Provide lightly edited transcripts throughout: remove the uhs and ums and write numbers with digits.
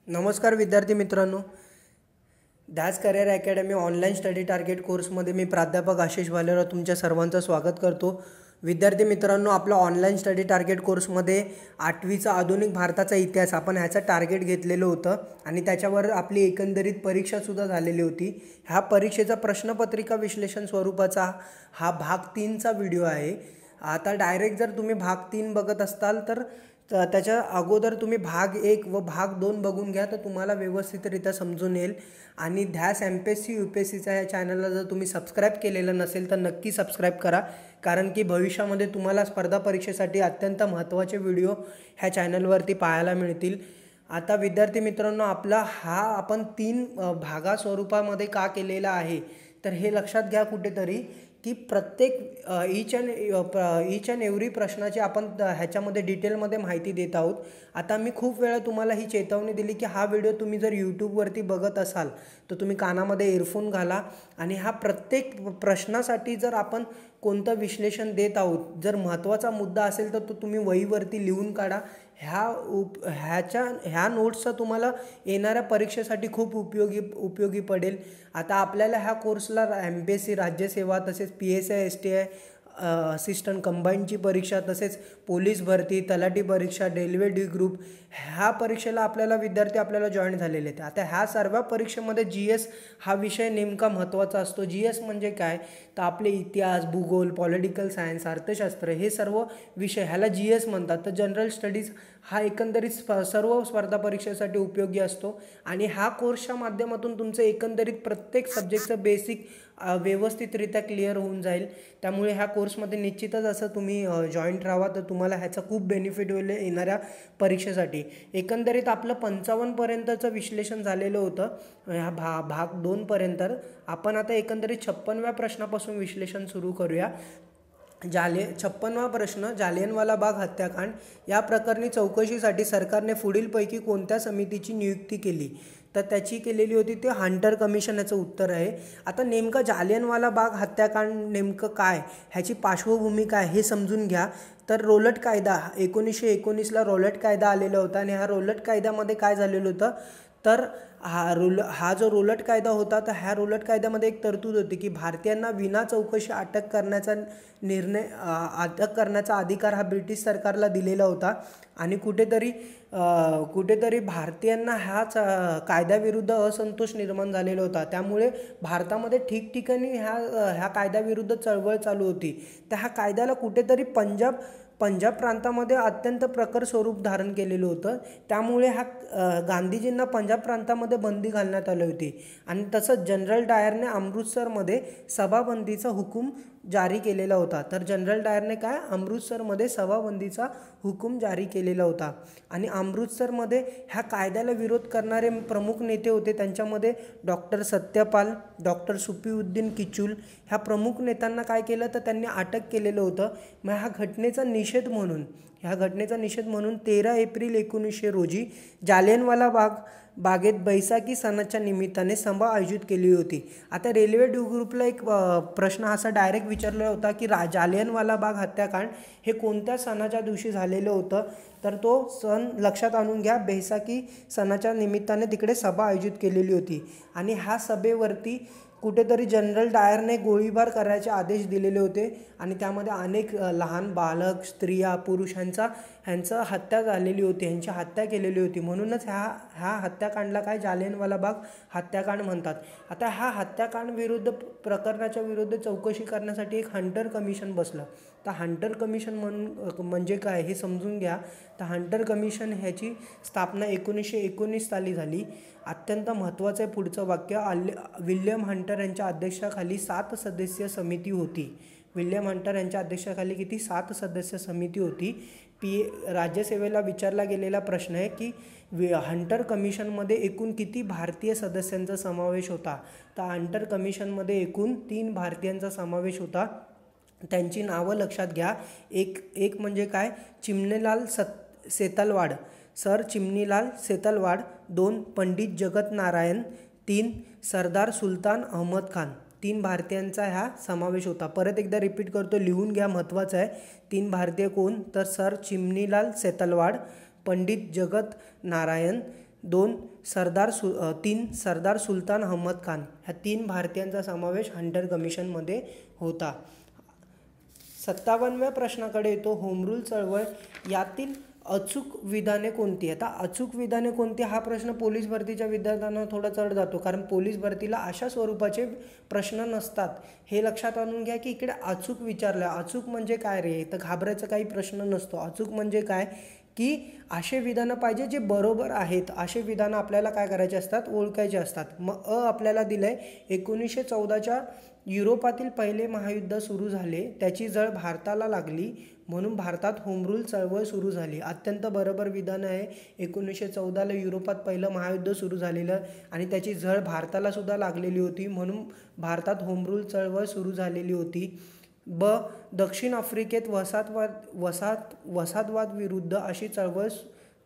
नमस्कार विद्यार्थी मित्रांनो, ध्यास career academy online study target कोर्समध्ये मी प्राध्यापक आशिष भालेराव तुमच्या सर्वांचं स्वागत करतो। विद्यार्थी मित्रांनो, आपला ऑनलाईन स्टडी टार्गेट कोर्समध्ये 8वीचा आधुनिक भारताचा इतिहास आपण ह्याचं टार्गेट घेतलेलं होतं आणि त्याच्यावर आपली एकंदरीत परीक्षासुद्धा झालेली होती। ह्या परीक्षेचा प्रश्नपत्रिका विश्लेषण स्वरूपाचा हा भाग 3चा व्हिडिओ आहे। आता डायरेक्ट जर तुम्ही भाग 3 बघत असताल तर त्याच्या अगोदर तुम्ही भाग 1 व भाग 2 बघून घ्या, तर तुम्हाला व्यवस्थितरित्या समजून येईल। आणि ध्यास एमपीएससी यूपीएससीच्या या चॅनलला जर तुम्ही सबस्क्राईब केलेलं नसेल तर नक्की सबस्क्राईब करा, कारण की भविष्यामध्ये तुम्हाला स्पर्धा परीक्षेसाठी अत्यंत महत्त्वाचे व्हिडिओ ह्या चॅनलवरती पाहायला मिळतील। आता विद्यार्थी मित्रांनो, आपला हा आपण 3 भागा स्वरूपामध्ये का केलेला आहे तर हे लक्षात घ्या कुठेतरी की प्रत्येक ईच अँड एव्हरी प्रश्नाची आपण ह्याच्यामध्ये डिटेलमध्ये माहिती देत आहोत। आता मी खूप वेळा तुम्हाला ही चेतावणी दिली की हा व्हिडिओ तुम्ही जर यूट्यूबवरती बघत असाल तर तुम्ही कानामध्ये इयरफोन घाला आणि हा प्रत्येक प्रश्नासाठी जर आपण कोणतं विश्लेषण देत आहोत, जर महत्त्वाचा मुद्दा असेल तर तो तुम्ही वहीवरती लिहून काढा। ह्या नोट्सचा तुम्हाला येणाऱ्या परीक्षेसाठी खूप उपयोगी पडेल। आता आपल्याला ह्या कोर्सला एमपीएससी राज्यसेवा तसेच PSI STI असिस्टंट कंबाईनची परीक्षा तसेच पोलीस भरती तलाठी परीक्षा रेल्वे डी ग्रुप ह्या परीक्षेला आपल्याला जॉईन झालेले आहेत। आता ह्या सर्व परीक्षेमध्ये GS हा विषय नेमका महत्त्वाचा असतो। GS म्हणजे काय तर आपले इतिहास, भूगोल, पॉलिटिकल सायन्स, अर्थशास्त्र हे सर्व विषय ह्याला GS म्हणतात। तर जनरल स्टडीज हा एकंदरीत सर्व स्पर्धा परीक्षेसाठी उपयोगी असतो आणि ह्या कोर्सच्या माध्यमातून तुमचं एकंदरीत प्रत्येक सब्जेक्टचं बेसिक व्यवस्थितरित्या क्लिअर होऊन जाईल। त्यामुळे ह्या कोर्समध्ये निश्चितच असं तुम्ही जॉईंट राहा, तर तुम्हाला ह्याचा खूप बेनिफिट होईल येणाऱ्या परीक्षेसाठी। एकंदरीत आपलं 55 पर्यंतचं विश्लेषण झालेलं होतं ह्या भाग 2 पर्यंत। आपण आता एकंदरीत 56व्या प्रश्नापासून विश्लेषण सुरू करूया। 56वा प्रश्न, जालियनवाला बाग हत्याकांड या प्रकरणी चौकशीसाठी सरकारने पुढीलपैकी कोणत्या समितीची नियुक्ती केली तर त्याची केलेली होती ते हंटर कमिशन याचं उत्तर आहे। आता नेमकं जालियनवाला बाग हत्याकांड नेमकं काय, ह्याची पार्श्वभूमी काय हे समजून घ्या। तर रोलट कायदा 1919ला रोलट कायदा आलेला होता आणि ह्या रोलट कायद्यामध्ये काय झालेलं होतं तर हा जो रोलट कायदा होता तर ह्या रोलट कायद्यामध्ये एक तरतूद होती की भारतीयांना विना चौकशी अटक करण्याचा अधिकार हा ब्रिटिश सरकारला दिलेला होता आणि कुठेतरी भारतीयांना ह्याच कायद्याविरुद्ध असंतोष निर्माण झालेला होता। त्यामुळे भारतामध्ये ठिकठिकाणी ह्या कायद्याविरुद्ध चळवळ चालू होती। तर ह्या कायद्याला कुठेतरी पंजाब प्रांतामध्ये अत्यंत प्रखर स्वरूप धारण केलेलं होतं। त्यामुळे गांधीजींना पंजाब प्रांतामध्ये बंदी घालण्यात आली होती आणि तसंच जनरल डायरने अमृतसरमध्ये सभाबंदीचा हुकूम जारी केलेला होता। तर जनरल डायरने अमृतसरमध्ये सभाबंदीचा हुकूम जारी केलेला होता आणि अमृतसरमध्ये ह्या कायद्याला विरोध करणारे प्रमुख नेते होते। त्यांच्यामध्ये डॉक्टर सत्यपाल, डॉक्टर सुफीउद्दीन किचलू ह्या प्रमुख नेत्यांना काय केलं तर त्यांनी अटक केलेलं होतं। मग ह्या घटनेचा निषेध म्हणून 13 एप्रिल 1900 रोजी जालियनवाला बागेत बैसाखी सणाच्या निमित्ताने सभा आयोजित केली होती। आता रेल्वे डी ग्रुपला एक प्रश्न असा डायरेक्ट विचारला होता की जालियनवाला बाग हत्याकांड हे कोणत्या सणाच्या दिवशी झालेलं होतं तर तो सण लक्षात आणून घ्या, बैसाखी सणाच्या निमित्ताने तिकडे सभा आयोजित केलेली होती आणि ह्या सभेवरती कुठेतरी जनरल डायरने गोळीबार करायचे आदेश दिलेले होते आणि त्यामध्ये अनेक लहान बालक, स्त्रिया, पुरुष ह्यांचं हत्या झालेली होती, ह्यांची हत्या केलेली होती। म्हणूनच ह्या हत्याकांडला जालियनवाला बाग हत्याकांड म्हणतात। आता ह्या हत्याकांड प्रकरणाच्या विरुद्ध चौकशी करण्यासाठी एक हंटर कमिशन बसलं। तर हंटर कमिशन म्हणजे काय हे समजून घ्या। तर हंटर कमिशन ह्याची स्थापना 1919 साली झाली। अत्यंत महत्त्वाचं आहे पुढचं वाक्य, विल्यम हंटर यांच्या अध्यक्षाखाली 7 सदस्यीय समिती होती। विल्यम हंटर यांच्या अध्यक्षाखाली किती 7 सदस्य समिती होती। राज्यसेवेला विचारला गेलेला प्रश्न आहे की हंटर कमिशनमध्ये एकूण किती भारतीय सदस्यांचा समावेश होता तर हंटर कमिशनमध्ये एकूण 3 भारतीयांचा समावेश होता। त्यांची नावं लक्षात घ्या। एक म्हणजे काय, चिमणीलाल सेतलवाड, सर चिमणीलाल सेतलवाड। 2 पंडित जगत नारायण। 3 सरदार सुलतान अहमद खान। 3 भारतीयांचा ह्या समावेश होता। परत एकदा रिपीट करतो, लिहून घ्या, महत्त्वाचं आहे। 3 भारतीय कोण तर सर चिमणीलाल सेतलवाड, पंडित जगत नारायण, तीन सरदार सुलतान अहमद खान, ह्या 3 भारतीयांचा समावेश हंटर कमिशनमध्ये होता. 57व्या प्रश्नाकडे येतो, होम रूल चळवळ यातील अचूक विधाने कोणती. आता अचूक विधाने कोणती हा प्रश्न पोलीस भरतीच्या विद्यार्थ्यांना थोडा चढ जातो, कारण पोलीस भरतीला अशा स्वरूपाचे प्रश्न नसतात. हे लक्षात आणून घ्या की इकडे अचूक विचारलं. अचूक म्हणजे काय रे, तर घाबरायचा काही प्रश्न नसतो. अचूक म्हणजे काय की असे विधानं पाहिजे जे बरोबर आहेत. असे विधानं आपल्याला काय करायचे असतात, ओळखायचे असतात. मग आपल्याला दिलंय 1914च्या युरोपातील पहिले महायुद्ध सुरू झाले, त्याची झळ भारताला लागली म्हणून भारतात होम रूल चळवळ सुरू झाली. अत्यंत बरोबर विधान आहे. 1914ला युरोपात पहिलं महायुद्ध सुरू झालेलं आणि त्याची झळ भारताला सुद्धा लागलेली होती म्हणून भारतात होम रूल चळवळ सुरू झालेली होती. दक्षिण आफ्रिकेत वसाहतवाद विरुद्ध अशी चळवळ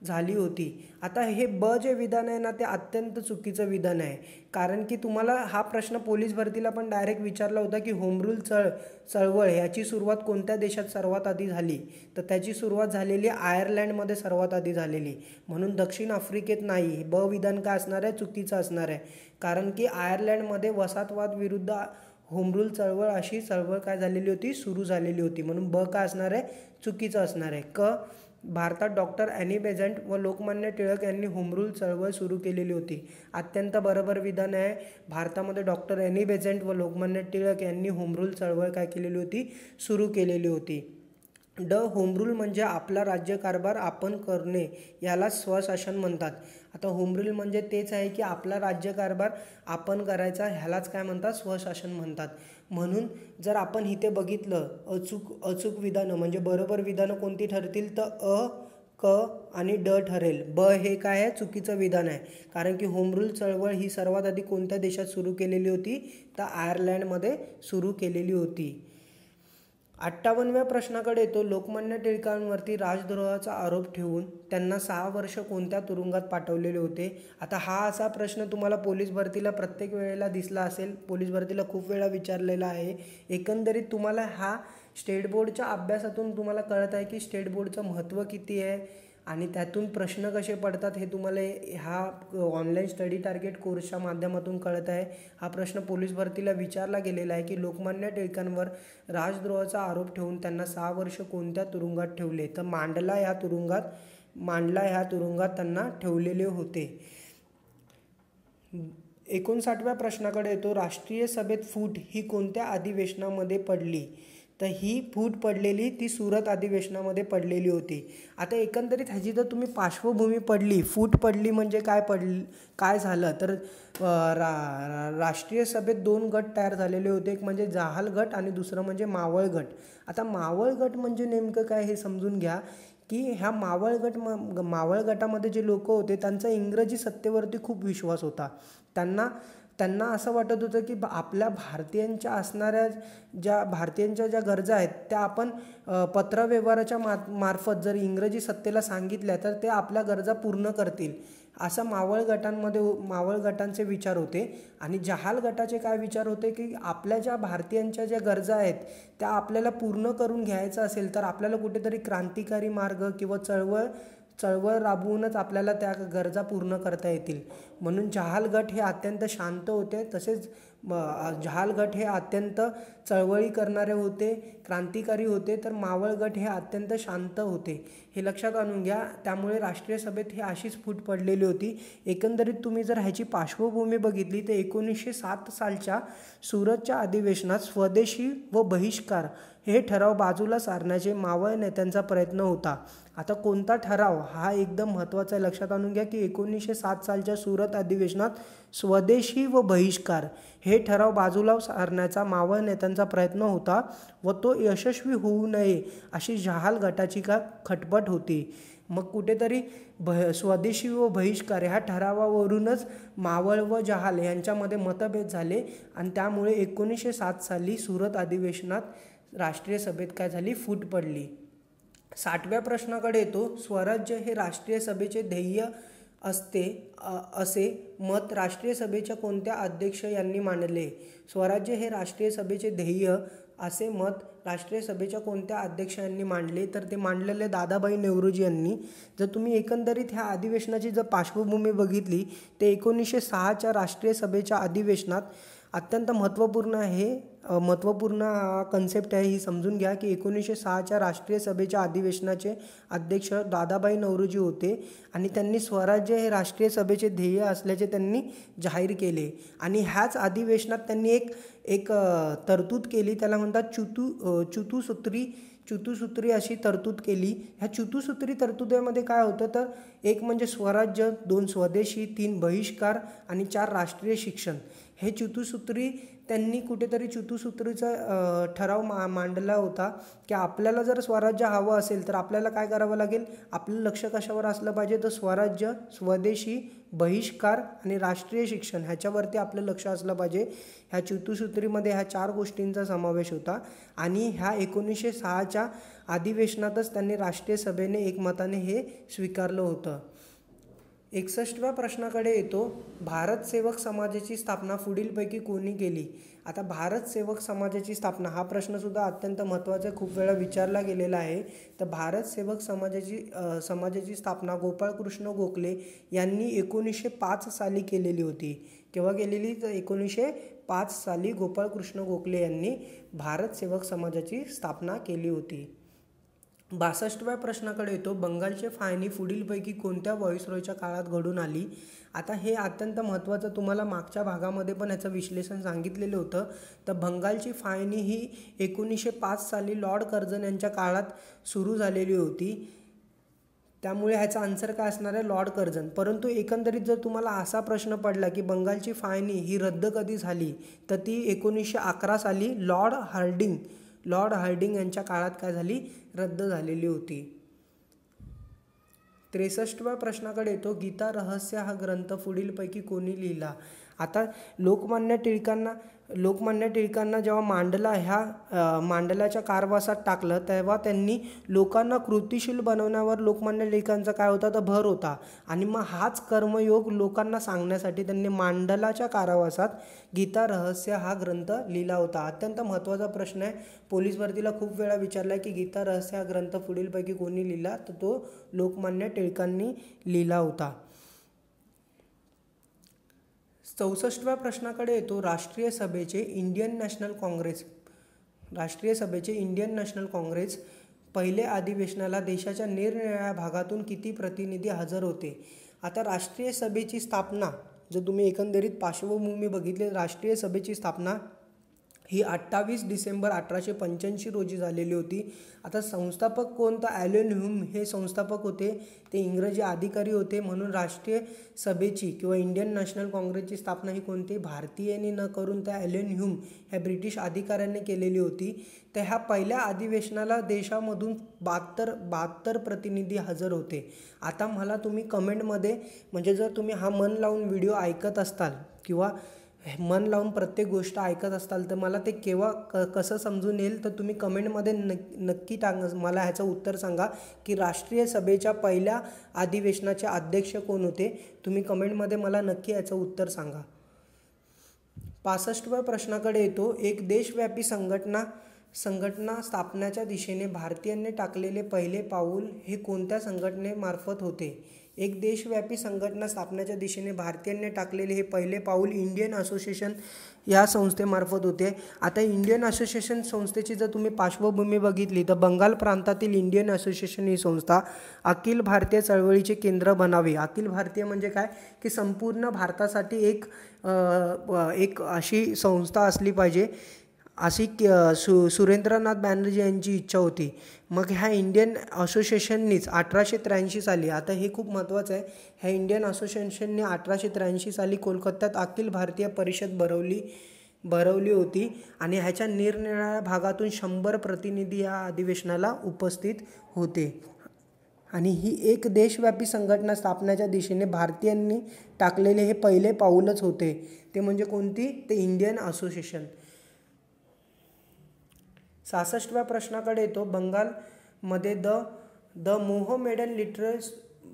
झाली होती. आता हे जे विधान आहे ना, ते अत्यंत चुकीचं विधान आहे, कारण की तुम्हाला हा प्रश्न पोलीस भरतीला पण डायरेक्ट विचारला होता की होम रूल चळवळ याची सुरुवात कोणत्या देशात सर्वात आधी झाली, तर त्याची सुरुवात झालेली आयर्लंडमध्ये सर्वात आधी झालेली, म्हणून दक्षिण आफ्रिकेत नाही. विधान काय असणार आहे, चुकीचं असणार आहे, कारण की आयर्लंडमध्ये वसाहतवाद विरुद्ध होम रूल चळवळ अशी चळवळ काय झालेली होती, सुरू झालेली होती, म्हणून काय असणार आहे, चुकीचं असणार आहे. भारतात डॉक्टर ॲनी बेझंट व लोकमान्य टिळक यांनी होम रूल चळवळ सुरू केलेली होती. अत्यंत बरोबर विधान आहे. भारतामध्ये डॉक्टर ॲनी बेझंट व लोकमान्य टिळक यांनी होम रूल चळवळ काय केलेली होती, सुरू केलेली होती. होम रूल म्हणजे आपला राज्यकारभार आपण करणे, याला स्वशासन म्हणतात. आता होम रूल म्हणजे तेच आहे की आपला राज्यकारभार आपण करायचा, ह्यालाच काय म्हणतात, स्वशासन म्हणतात. म्हणून जर आपण इथे बघितलं अचूक विधानं म्हणजे बरोबर विधानं कोणती ठरतील, तर क आणि ठरेल. हे काय आहे, चुकीचं विधान आहे, कारण की होम रूल चळवळ ही सर्वात आधी कोणत्या देशात सुरू केलेली होती, तर आयर्लंडमध्ये सुरू केलेली होती. 58व्या प्रश्नाकडे येतो, लोकमान्य टिळकांवरती राजद्रोहाचा आरोप ठेवून त्यांना 6 वर्ष कोणत्या तुरुंगात पाठवलेले होते. आता हा असा प्रश्न तुम्हाला पोलीस भरतीला प्रत्येक वेळेला दिसला असेल, पोलीस भरतीला खूप वेळा विचारलेला आहे. एकंदरीत तुम्हाला हा स्टेट बोर्डच्या अभ्यासातून तुम्हाला कळत आहे की स्टेट बोर्डचं महत्त्व किती आहे आणि त्यातून प्रश्न कसे पडतात हे तुम्हाला ह्या ऑनलाईन स्टडी टार्गेट कोर्सच्या माध्यमातून कळत आहे. हा प्रश्न पोलीस भरतीला विचारला गेलेला आहे की लोकमान्य टिळकांवर राजद्रोहाचा आरोप ठेवून त्यांना 6 वर्ष कोणत्या तुरुंगात ठेवले, तर मांडला ह्या तुरुंगात त्यांना ठेवलेले होते. 59व्या प्रश्नाकडे येतो, राष्ट्रीय सभेत फूट ही कोणत्या अधिवेशनामध्ये पडली, तर ही फूट पडलेली ती सुरत अधिवेशनामध्ये पडलेली होती. आता एकंदरीत ह्याची जर तुम्ही पार्श्वभूमी पडली, फूट पडली म्हणजे काय झालं, तर राष्ट्रीय सभेत 2 गट तयार झालेले होते, एक म्हणजे जहाल गट आणि दुसरं म्हणजे मावळ गट. आता मावळ गट म्हणजे नेमकं काय हे समजून घ्या की ह्या मावळ गटामध्ये जे लोक होते त्यांचा इंग्रजी सत्तेवरती खूप विश्वास होता. त्यांना असं वाटत होतं की आपल्या भारतीयांच्या ज्या गरजा आहेत त्या आपण पत्रव्यवहाराच्या मार्फत जर इंग्रजी सत्तेला सांगितल्या तर ते आपल्या गरजा पूर्ण करतील, असं मावळ गटांचे विचार होते. आणि जहाल गटाचे काय विचार होते की आपल्या ज्या भारतीयांच्या ज्या गरजा आहेत त्या आपल्याला पूर्ण करून घ्यायचं असेल तर आपल्याला कुठेतरी क्रांतिकारी मार्ग किंवा चळवळ राबवूनच आपल्याला त्या गरजा पूर्ण करता येतील. म्हणून जहाल गट हे अत्यंत शांत होते, तसेच जहाल गट हे अत्यंत चळवळी करणारे होते, क्रांतिकारी होते, तर मावळ गट हे अत्यंत शांत होते. हे लक्षात आणून घ्या. त्यामुळे राष्ट्रीय सभेत ही अशीच फूट पडलेली होती. एकंदरीत तुम्ही जर ह्याची पार्श्वभूमी बघितली तर 1907 सालच्या सुरतच्या अधिवेशनात स्वदेशी व बहिष्कार हे ठराव बाजूला सारण्याचे मावळ नेत्यांचा प्रयत्न होता. आता कोणता ठराव हा एकदम महत्त्वाचा आहे, लक्षात आणून घ्या की 1907 सालच्या सुरत अधिवेशनात स्वदेशी व बहिष्कार हे ठराव बाजूला सारण्याचा मावळ नेत्यांचा प्रयत्न होता व तो यशस्वी होऊ नये अशी जहाल गटाची खटपट होती. मग कुठेतरी स्वदेशी व बहिष्कार ह्या ठरावावरूनच मावळ व जहाल यांच्यामध्ये मतभेद झाले आणि त्यामुळे 1907 साली सुरत अधिवेशनात राष्ट्रीय सभेत काय झाली, फूट पडली. 60व्या प्रश्नाकडे येतो, स्वराज्य हे राष्ट्रीय सभेचे ध्येय असते असे मत राष्ट्रीय सभेच्या कोणत्या अध्यक्ष यांनी मांडले. स्वराज्य हे राष्ट्रीय सभेचे ध्येय असे मत राष्ट्रीय सभेच्या कोणत्या अध्यक्षांनी मांडले, तर ते मांडलेले दादाभाई नौरोजी यांनी. जर तुम्ही एकंदरीत ह्या अधिवेशनाची जर पार्श्वभूमी बघितली, ते 1906च्या राष्ट्रीय सभेच्या अधिवेशनात अत्यंत महत्त्वपूर्ण कन्सेप्ट आहे ही समजून घ्या की 1906च्या राष्ट्रीय सभेच्या अधिवेशनाचे अध्यक्ष दादाभाई नौरोजी होते आणि त्यांनी स्वराज्य हे राष्ट्रीय सभेचे ध्येय असल्याचे त्यांनी जाहीर केले. आणि ह्याच अधिवेशनात त्यांनी एक तरतूद केली, त्याला म्हणतात चतुसूत्री अशी तरतूद केली. ह्या चतुसूत्री तरतुदीमध्ये काय होतं, तर एक म्हणजे स्वराज्य, 2 स्वदेशी, 3 बहिष्कार आणि 4 राष्ट्रीय शिक्षण. हे चतुसूत्री त्यांनी कुठेतरी चतुसूत्रीचा ठराव मांडला होता की आपल्याला जर स्वराज्य हवं असेल तर आपल्याला काय करावं लागेल, आपलं लक्ष कशावर असलं पाहिजे, तर स्वराज्य, स्वदेशी, बहिष्कार आणि राष्ट्रीय शिक्षण ह्याच्यावरती आपलं लक्ष असलं पाहिजे. ह्या चतुसूत्रीमध्ये ह्या 4 गोष्टींचा समावेश होता आणि ह्या 1906च्या अधिवेशनातच त्यांनी राष्ट्रीय सभेने एकमताने हे स्वीकारलं होतं. 61व्या प्रश्नाकडे येतो, भारत सेवक समाजाची स्थापना पुढीलपैकी कोणी केली. आता भारत सेवक समाजाची स्थापना हा प्रश्नसुद्धा अत्यंत महत्त्वाचा, खूप वेळा विचारला गेलेला आहे. तर भारत सेवक समाजाची स्थापना गोपाळकृष्ण गोखले यांनी 1905 साली केलेली होती. केव्हा केलेली, तर 1905 साली गोपाळकृष्ण गोखले यांनी भारत सेवक समाजाची स्थापना केली होती. 62व्या प्रश्नाकडे येतो, बंगालची फाळणी पुढीलपैकी कोणत्या व्हाईसरॉयच्या काळात घडून आली. आता हे अत्यंत महत्त्वाचं, तुम्हाला मागच्या भागामध्ये पण याचं विश्लेषण सांगितलेलं होतं. तर बंगालची फाळणी ही 1905 साली लॉर्ड कर्झन यांच्या काळात सुरू झालेली होती. त्यामुळे ह्याचा आन्सर काय असणार आहे, लॉर्ड कर्झन. परंतु एकंदरीत जर तुम्हाला असा प्रश्न पडला की बंगालची फाळणी ही रद्द कधी झाली, तर ती 1911 साली लॉर्ड हार्डिंग यांच्या काळात काय झाली, रद्द झालेली होती. 63व्या प्रश्नाकडे येतो, गीता रहस्य हा ग्रंथ पुढीलपैकी कोणी लिहिला. आता लोकमान्य टिळकांना जेव्हा मांडलाच्या कारवासात टाकलं तेव्हा त्यांनी लोकांना कृतिशील बनवण्यावर लोकमान्य टिळकांचा काय होता, तर भर होता. आणि मग हाच कर्मयोग लोकांना सांगण्यासाठी त्यांनी मांडलाच्या कारावासात गीता रहस्य हा ग्रंथ लिहिला होता. अत्यंत महत्त्वाचा प्रश्न आहे, पोलीस भरतीला खूप वेळा विचारला आहे की गीता रहस्य हा ग्रंथ पुढीलपैकी कोणी लिहिला, तर तो लोकमान्य टिळकांनी लिहिला होता. 64व्या प्रश्नाकडे येतो, राष्ट्रीय सभेचे इंडियन नॅशनल काँग्रेस पहिल्या अधिवेशनाला देशाच्या निरनिराळ्या भागातून किती प्रतिनिधी हजर होते. आता राष्ट्रीय सभेची स्थापना जर तुम्ही एकंदरीत पार्श्वभूमी बघितली, राष्ट्रीय सभेची स्थापना ही 28 डिसेंबर 1885 रोजी झालेली होती. आता संस्थापक कोण, तर ॲलन ह्यूम हे संस्थापक होते. ते इंग्रजी अधिकारी होते. म्हणून राष्ट्रीय सभेची किंवा इंडियन नॅशनल काँग्रेसची स्थापना ही कोणती भारतीयांनी न करून त्या ॲलन ह्यूम ह्या ब्रिटिश अधिकाऱ्यांनी केलेली होती. तर ह्या पहिल्या अधिवेशनाला देशामधून 72 प्रतिनिधी हजर होते. आता मला तुम्ही कमेंटमध्ये, म्हणजे जर तुम्ही हा मन लावून व्हिडिओ ऐकत असताल किंवा मन लावून प्रत्येक गोष्ट ऐकत असताल, तर मला ते कसं समजून येईल, तर तुम्ही कमेंटमध्ये नक्की मला ह्याचं उत्तर सांगा की राष्ट्रीय सभेच्या पहिल्या अधिवेशनाचे अध्यक्ष कोण होते. तुम्ही कमेंटमध्ये मला नक्की याचं उत्तर सांगा. 65व्या प्रश्नाकडे येतो, एक देशव्यापी संघटना स्थापण्याच्या दिशेने भारतीयांनी टाकलेले पहिले पाऊल हे कोणत्या संघटनेमार्फत होते. एक देशव्यापी संघटना स्थापण्याच्या दिशेने भारतीयांनी टाकलेले हे पहिले पाऊल इंडियन असोसिएशन या संस्थेमार्फत होते. आता इंडियन असोसिएशन संस्थेची जर तुम्ही पार्श्वभूमी बघितली, तर बंगाल प्रांतातील इंडियन असोसिएशन ही संस्था अखिल भारतीय चळवळीचे केंद्र बनावे. अखिल भारतीय म्हणजे काय, की संपूर्ण भारतासाठी एक अशी संस्था असली पाहिजे, अशी सुरेंद्रनाथ बॅनर्जी यांची इच्छा होती. मग ह्या इंडियन असोसिएशननीच 1883 साली, आता हे खूप महत्त्वाचं आहे, ह्या इंडियन असोसिएशनने 1883 साली कोलकात्यात अखिल भारतीय परिषद भरवली होती आणि ह्याच्या निरनिराळ्या भागातून 100 प्रतिनिधी या अधिवेशनाला उपस्थित होते. आणि ही एक देशव्यापी संघटना स्थापण्याच्या दिशेने भारतीयांनी टाकलेले हे पहिले पाऊलच होते. ते म्हणजे कोणती, ते इंडियन असोसिएशन. 66व्या प्रश्नाकडे येतो, बंगालमध्ये द मोहमेडन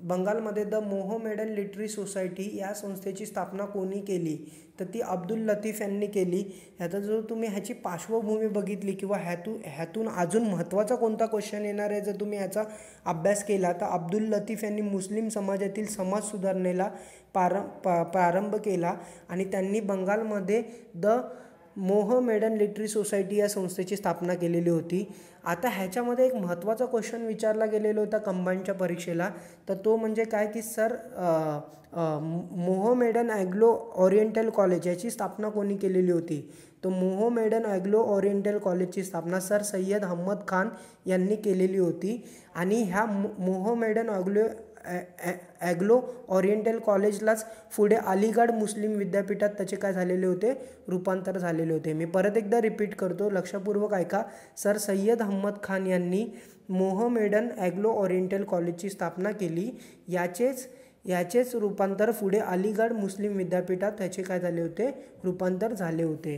बंगालमध्ये द मोहमेडन लिटररी सोसायटी या संस्थेची स्थापना कोणी केली? तर ती अब्दुल लतीफ यांनी केली. ह्याचा जो तुम्ही ह्याची पार्श्वभूमी बघितली किंवा ह्यातून अजून महत्त्वाचा कोणता क्वेश्चन येणार आहे जर तुम्ही ह्याचा अभ्यास केला तर अब्दुल लतीफ यांनी मुस्लिम समाजातील समाज सुधारणेला प्रारंभ केला आणि त्यांनी बंगालमध्ये द मोहमेडन लिटररी सोसायटी या संस्थेची स्थापना केलेली होती. आता ह्याच्यामध्ये एक महत्त्वाचा क्वेश्चन विचारला गेलेला होता कंबाईनच्या परीक्षेला, तर तो म्हणजे काय की sir Mohammedan Anglo oriental college याची स्थापना कोणी केलेली होती? तो मोहमेडन ॲग्लो ओरिएंटल कॉलेजची स्थापना सर सय्यद अहमद खान यांनी केलेली होती. आणि ह्या मोहमेडन ॲग्लो ओरिएंटल कॉलेजलाच पुढे अलीगढ मुस्लिम विद्यापीठात त्याचे काय झालेले होते? रूपांतर झालेले होते. मी परत एकदा रिपीट करतो, लक्षपूर्वक ऐका. सर सय्यद अहमद खान यांनी मोहमेडन ॲग्लो ओरिएंटल कॉलेजची स्थापना केली. याचेच रूपांतर पुढे अलीगढ मुस्लिम विद्यापीठात त्याचे काय झाले होते? रूपांतर झाले होते.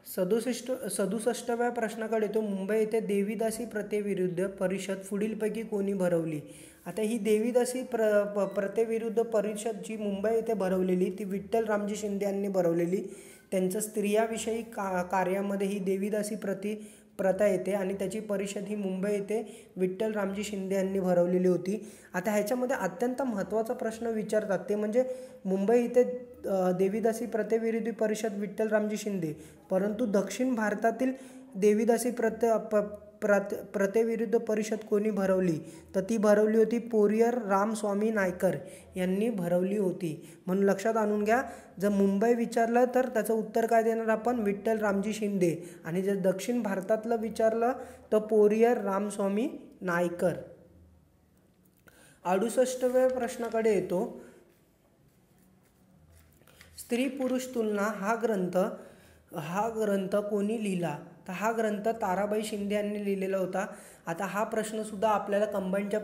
67व्या प्रश्नाकडे येतो. मुंबई येथे देवीदासी प्रथेविरुद्ध परिषद पुढीलपैकी कोणी भरवली? आता ही देवीदासी प्रथेविरुद्ध परिषद जी मुंबई येथे भरवलेली ती विठ्ठल रामजी शिंदे यांनी भरवलेली. त्यांचं स्त्रियाविषयी कार्यामध्ये ही देवीदासी प्रथा येते आणि त्याची परिषद ही मुंबई येथे विठ्ठल रामजी शिंदे यांनी भरवलेली होती. आता ह्याच्यामध्ये अत्यंत महत्त्वाचा प्रश्न विचारतात ते म्हणजे मुंबई इथे देवीदासी प्रथेविरोधी परिषद विठ्ठल रामजी शिंदे, परंतु दक्षिण भारतातील देवीदासी प्रथेविरुद्ध परिषद कोणी भरवली? तर ती भरवली होती पोरियर रामस्वामी नायकर यांनी भरवली होती. म्हणून लक्षात आणून घ्या, जर मुंबई विचारलं तर त्याचं उत्तर काय देणार आपण? विठ्ठल रामजी शिंदे. आणि जर दक्षिण भारतातलं विचारलं तर पोरियर रामस्वामी नायकर. 68व्या प्रश्नाकडे येतो. स्त्री पुरुष तुलना हा ग्रंथ कोणी लिहिला? तर हा ग्रंथ ताराबाई शिंदे यांनी लिहिलेला होता. आता हा प्रश्नसुद्धा आपल्याला कंबाईनच्या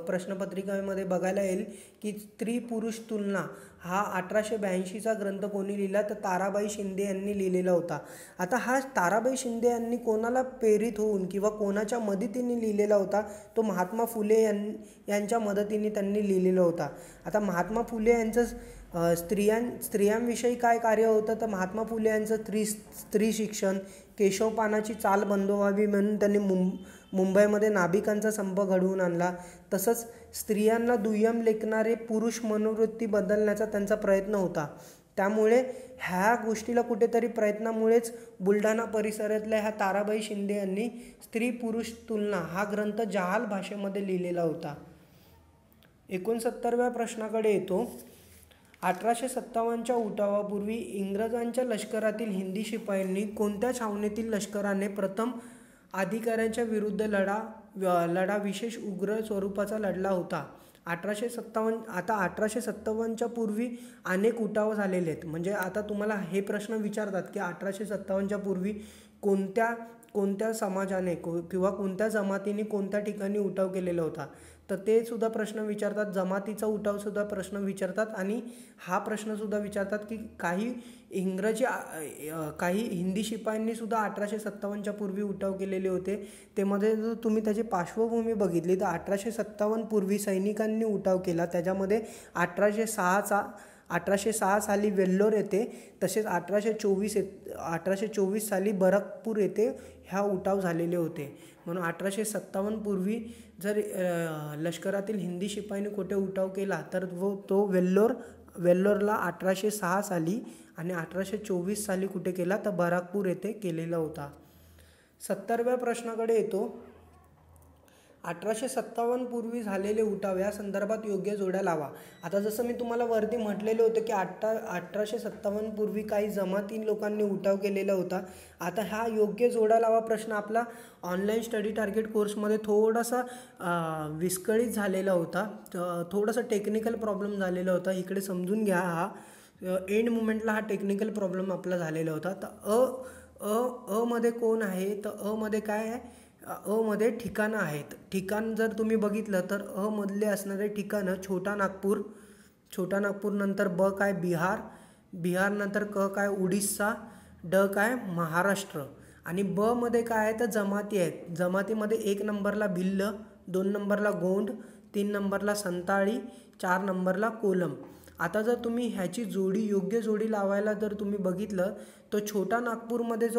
प्रश्नपत्रिकेमध्ये बघायला येईल की स्त्री पुरुष तुलना हा 1882चा ग्रंथ कोणी लिहिला? तर ताराबाई शिंदे यांनी लिहिलेला होता. आता हा ताराबाई शिंदे यांनी कोणाला प्रेरित होऊन किंवा कोणाच्या मदतीने लिहिलेला होता? तो महात्मा फुले यांच्या मदतीने त्यांनी लिहिलेला होता. आता महात्मा फुले यांचं स्त्रियांविषयी काय कार्य होतं? तर महात्मा फुले यांचं स्त्री शिक्षण, केशवपानाची चाल बंद व्हावी म्हणून त्यांनी मुंबईमध्ये नाभिकांचा संप घडवून आणला. तसंच स्त्रियांना दुय्यम लेखणारे पुरुष मनोवृत्ती बदलण्याचा त्यांचा प्रयत्न होता. त्यामुळे ह्या गोष्टीला कुठेतरी प्रयत्नामुळेच बुलढाणा परिसरातल्या ह्या ताराबाई शिंदे यांनी स्त्री पुरुष तुलना हा ग्रंथ जहाल भाषेमध्ये लिहिलेला होता. 69व्या प्रश्नाकडे येतो. 1857च्या उठावापूर्वी इंग्रजांच्या लष्करातील हिंदी शिपायांनी कोणत्या छावणीतील लष्कराने प्रथम अधिकाऱ्यांच्या विरुद्ध लढा विशेष उग्र स्वरूपाचा लढला होता? 1857. आता 1857च्या पूर्वी अनेक उठाव झालेले आहेत. म्हणजे आता तुम्हाला हे प्रश्न विचारतात की 1857च्या पूर्वी कोणत्या समाजाने किंवा कोणत्या जमातीने कोणत्या ठिकाणी उठाव केलेला होता? तर ते सुद्धा प्रश्न विचारतात. जमातीचा उठावसुद्धा प्रश्न विचारतात आणि हा प्रश्नसुद्धा विचारतात की काही हिंदी शिपायांनी सुद्धा 1857च्या पूर्वी उठाव केलेले होते. त्यामध्ये जर तुम्ही त्याची पार्श्वभूमी बघितली तर 1857 पूर्वी सैनिकांनी उठाव केला. त्याच्यामध्ये 1806 साली वेल्लोर येथे, तसेच 1824 साली बरकपूर येथे ह्या उठाव झालेले होते. म्हणून 1857 पूर्वी जर लष्करातील हिंदी शिपाईने कुठे उठाव केला तर तो वेल्लोरला 1806 साली आणि 1824 साली कुठे केला तर बराकपूर येथे केलेला होता. 70व्या प्रश्नाकडे येतो. 1857 पूर्वी झालेले उठाव या संदर्भात योग्य जोड्या लावा. आता जसं मी तुम्हाला वरती म्हटलेलं होतं की 1857 पूर्वी काही जमाती लोकांनी उठाव केलेला होता. आता हा योग्य जोड्या लावा प्रश्न आपला ऑनलाईन स्टडी टार्गेट कोर्समध्ये थोडासा विस्कळीत झालेला होता. थोडासा टेक्निकल प्रॉब्लेम झालेला होता. इकडे समजून घ्या. हा एंड मुमेंटला हा टेक्निकल प्रॉब्लेम आपला झालेला होता. तर मध्ये कोण आहे? तर मध्ये काय आहे? मध्ये ठिकाणं आहेत. ठिकाण जर तुम्ही बघितलं तर मधले असणारे ठिकाणं छोटा नागपूर नंतर ब काय बिहार नंतर क काय उडीसा, ड काय महाराष्ट्र आणि ब मध्ये काय आहे तर जमाती आहेत. जमातीमध्ये 1 नंबरला भिल्ल, 2 नंबरला गोंड, 3 नंबरला संताळी, 4 नंबरला कोलम. आता जर तुम्ही ह्याची योग्य जोडी लावायला जर तुम्ही बघितलं तर छोटा नागपूरमध्ये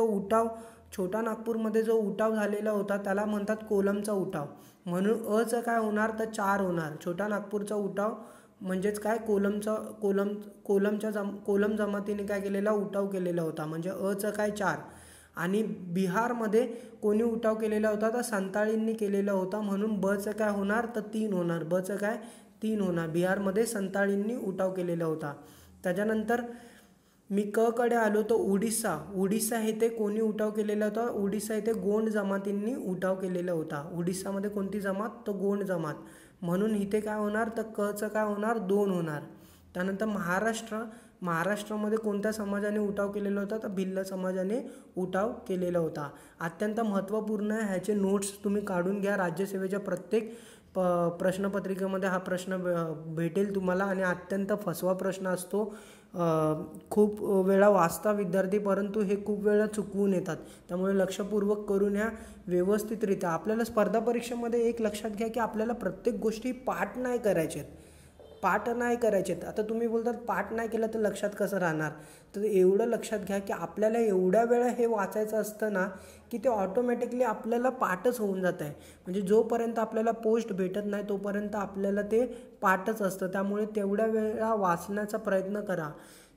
जो उठाव झालेला होता त्याला म्हणतात कोलमचा उठाव. म्हणून अचं काय होणार तर 4 होणार. छोटा नागपूरचा उठाव म्हणजेच काय कोलम जमातीने काय केलेला उठाव केलेला होता, म्हणजे अचं काय 4. आणि बिहारमध्ये कोणी उठाव केलेला होता तर संताळींनी केलेला होता, म्हणून बचं काय होणार तर 3 होणार. बचं काय 3 होणार. बिहारमध्ये संताळींनी उठाव केलेला होता. त्याच्यानंतर मी क कडे आलो तर उडिसा येथे कोणी उठाव केलेला होता. उडिसा येथे गोंड जमातींनी उठाव केलेला होता. उडिसामध्ये कोणती जमात तर गोंड जमात, म्हणून इथे काय होणार तर कचं काय होणार 2 होणार. त्यानंतर महाराष्ट्रामध्ये कोणत्या समाजाने उठाव केलेला होता तर भिल्ल समाजाने उठाव केलेला होता. अत्यंत महत्त्वपूर्ण आहे. ह्याचे नोट्स तुम्ही काढून घ्या. राज्यसेवेच्या प्रत्येक प्रश्नपत्रिकेमध्ये हा प्रश्न भेटेल तुम्हाला आणि अत्यंत फसवा प्रश्न असतो. खूप वेळा वाचता विद्यार्थी परंतु हे खूप वेळा चुकवून येतात. त्यामुळे लक्षपूर्वक करून ह्या व्यवस्थितरित्या. आपल्याला स्पर्धा परीक्षेमध्ये एक लक्षात घ्या की आपल्याला प्रत्येक गोष्टी पाठ नाही करायच्यात. आता तुम्ही बोलतात पाठ नाही केलं तर लक्षात कसं राहणार, तर एवढं लक्षात घ्या की आपल्याला एवढ्या वेळा हे वाचायचं असतं ना की ते ऑटोमॅटिकली आपल्याला पाठच होऊन जात आहे. म्हणजे जोपर्यंत आपल्याला पोस्ट भेटत नाही तोपर्यंत आपल्याला ते पाठच असतं. त्यामुळे तेवढ्या वेळा वाचण्याचा प्रयत्न करा.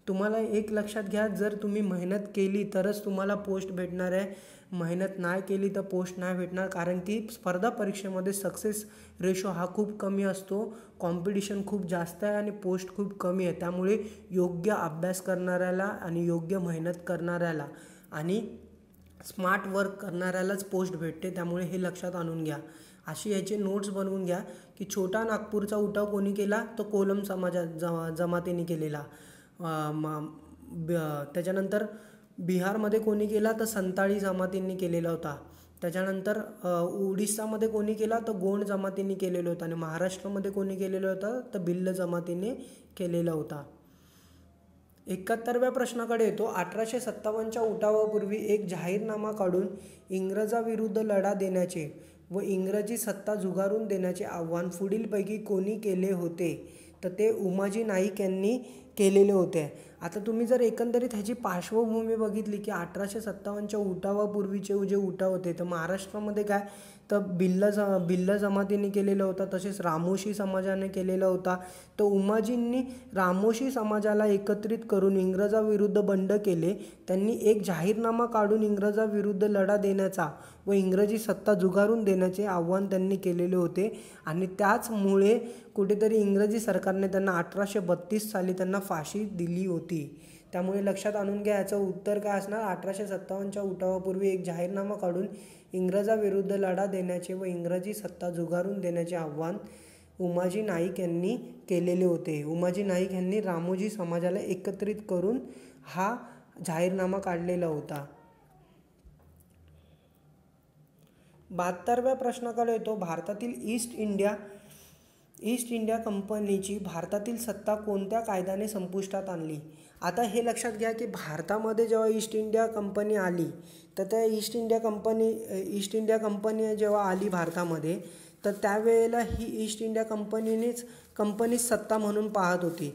तुम्हाला एक लक्षात घ्या, जर तुम्ही मेहनत केली तरच तुम्हाला पोस्ट भेटणार आहे. मेहनत नाही केली तर पोस्ट नाही भेटणार. कारण की स्पर्धा परीक्षेमध्ये सक्सेस रेशो हा खूप कमी असतो. कॉम्पिटिशन खूप जास्त आहे आणि पोस्ट खूप कमी आहे. त्यामुळे योग्य अभ्यास करणाऱ्याला आणि योग्य मेहनत करणाऱ्याला आणि स्मार्ट वर्क करणाऱ्यालाच पोस्ट भेटते. त्यामुळे हे लक्षात आणून घ्या. अशी याचे नोट्स बनवून घ्या की छोटा नागपूरचा उठाव कोणी केला तर कोलम जमातीने केलेला. त्याच्यानंतर बिहारमध्ये कोणी केला तर संताळी जमातींनी केलेला होता. त्याच्यानंतर उडिसामध्ये कोणी केला तर गोंड जमातींनी केलेलं होतं. आणि महाराष्ट्रामध्ये कोणी केलेलं होतं तर भिल्ल जमातीने केलेला होता. 71व्या प्रश्नाकडे येतो. 1857च्या उठावापूर्वी एक जाहीरनामा काढून इंग्रजाविरुद्ध लढा देण्याचे व इंग्रजी सत्ता झुगारून देण्याचे आव्हान पुढीलपैकी कोणी केले होते तर ते उमाजी नाईक यांनी केलेले होते. आता तुम्ही जर एकंदरीत ह्याची पार्श्वभूमी बघितली की 1857च्या उठावापूर्वीचे जे उठाव होते तर महाराष्ट्रामध्ये काय तर भिल्ल जमातीने केलेलं होतं. तसेच रामोशी समाजाने केलेला होता. तर उमाजींनी रामोशी समाजाला एकत्रित करून इंग्रजाविरुद्ध बंड केले. त्यांनी एक जाहीरनामा काढून इंग्रजाविरुद्ध लढा देण्याचा व इंग्रजी सत्ता झुगारून देण्याचे आव्हान त्यांनी केलेले होते. आणि त्याचमुळे कुठेतरी इंग्रजी सरकारने त्यांना 1832 साली त्यांना फाशी दिली होती. त्यामुळे लक्षात आणून घ्या. याचं उत्तर काय असणार. 1857च्या उठावापूर्वी एक जाहीरनामा काढून इंग्रजाविरुद्ध लढा देण्याचे व इंग्रजी सत्ता झुगारून देण्याचे आव्हान उमाजी नाईक यांनी केलेले होते. उमाजी नाईक यांनी रामोजी समाजाला एकत्रित करून हा जाहीरनामा काढलेला होता. 72व्या प्रश्नाकडे येतो. भारतातील ईस्ट इंडिया कंपनीची भारतातील सत्ता कोणत्या कायद्याने संपुष्टात आणली. आता हे लक्षात घ्या की भारतामध्ये जेव्हा ईस्ट इंडिया कंपनी आली तर त्या ईस्ट इंडिया कंपनी जेव्हा आली भारतामध्ये तर त्यावेळेला ही ईस्ट इंडिया कंपनीच सत्ता म्हणून पाहत होती.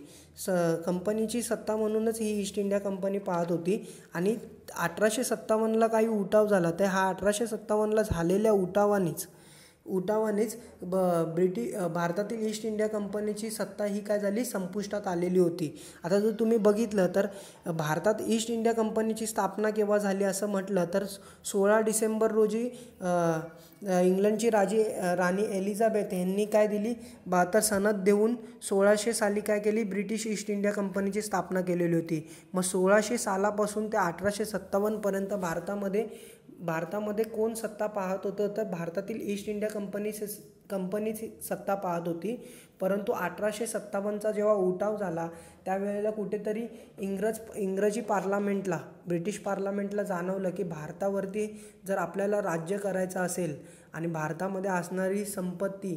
कंपनीची सत्ता म्हणूनच ही ईस्ट इंडिया कंपनी पाहत होती. आणि 1857ला काही उठाव झाला. तर हा 1857ला झालेल्या उठावानेच भारतातील ईस्ट इंडिया कंपनीची सत्ता ही काय झाली संपुष्टात आलेली होती. आता जर तुम्ही बघितलं तर भारतात ईस्ट इंडिया कंपनीची स्थापना केव्हा झाली असं म्हटलं तर 16 डिसेंबर रोजी इंग्लंडची राणी एलिझाबेथ यांनी काय दिली सनद देऊन 1600 साली काय केली ब्रिटिश ईस्ट इंडिया कंपनीची स्थापना केलेली होती. मग 1600 सालापासून ते 1857पर्यंत भारतामध्ये कोण सत्ता पाहत होतं तर भारतातील ईस्ट इंडिया कंपनीची सत्ता पाहत होती. परंतु 1857चा जेव्हा उठाव झाला त्यावेळेला कुठेतरी इंग्रजी पार्लमेंटला ब्रिटिश पार्लमेंटला जाणवलं की भारतावरती जर आपल्याला राज्य करायचं असेल आणि भारतामध्ये असणारी संपत्ती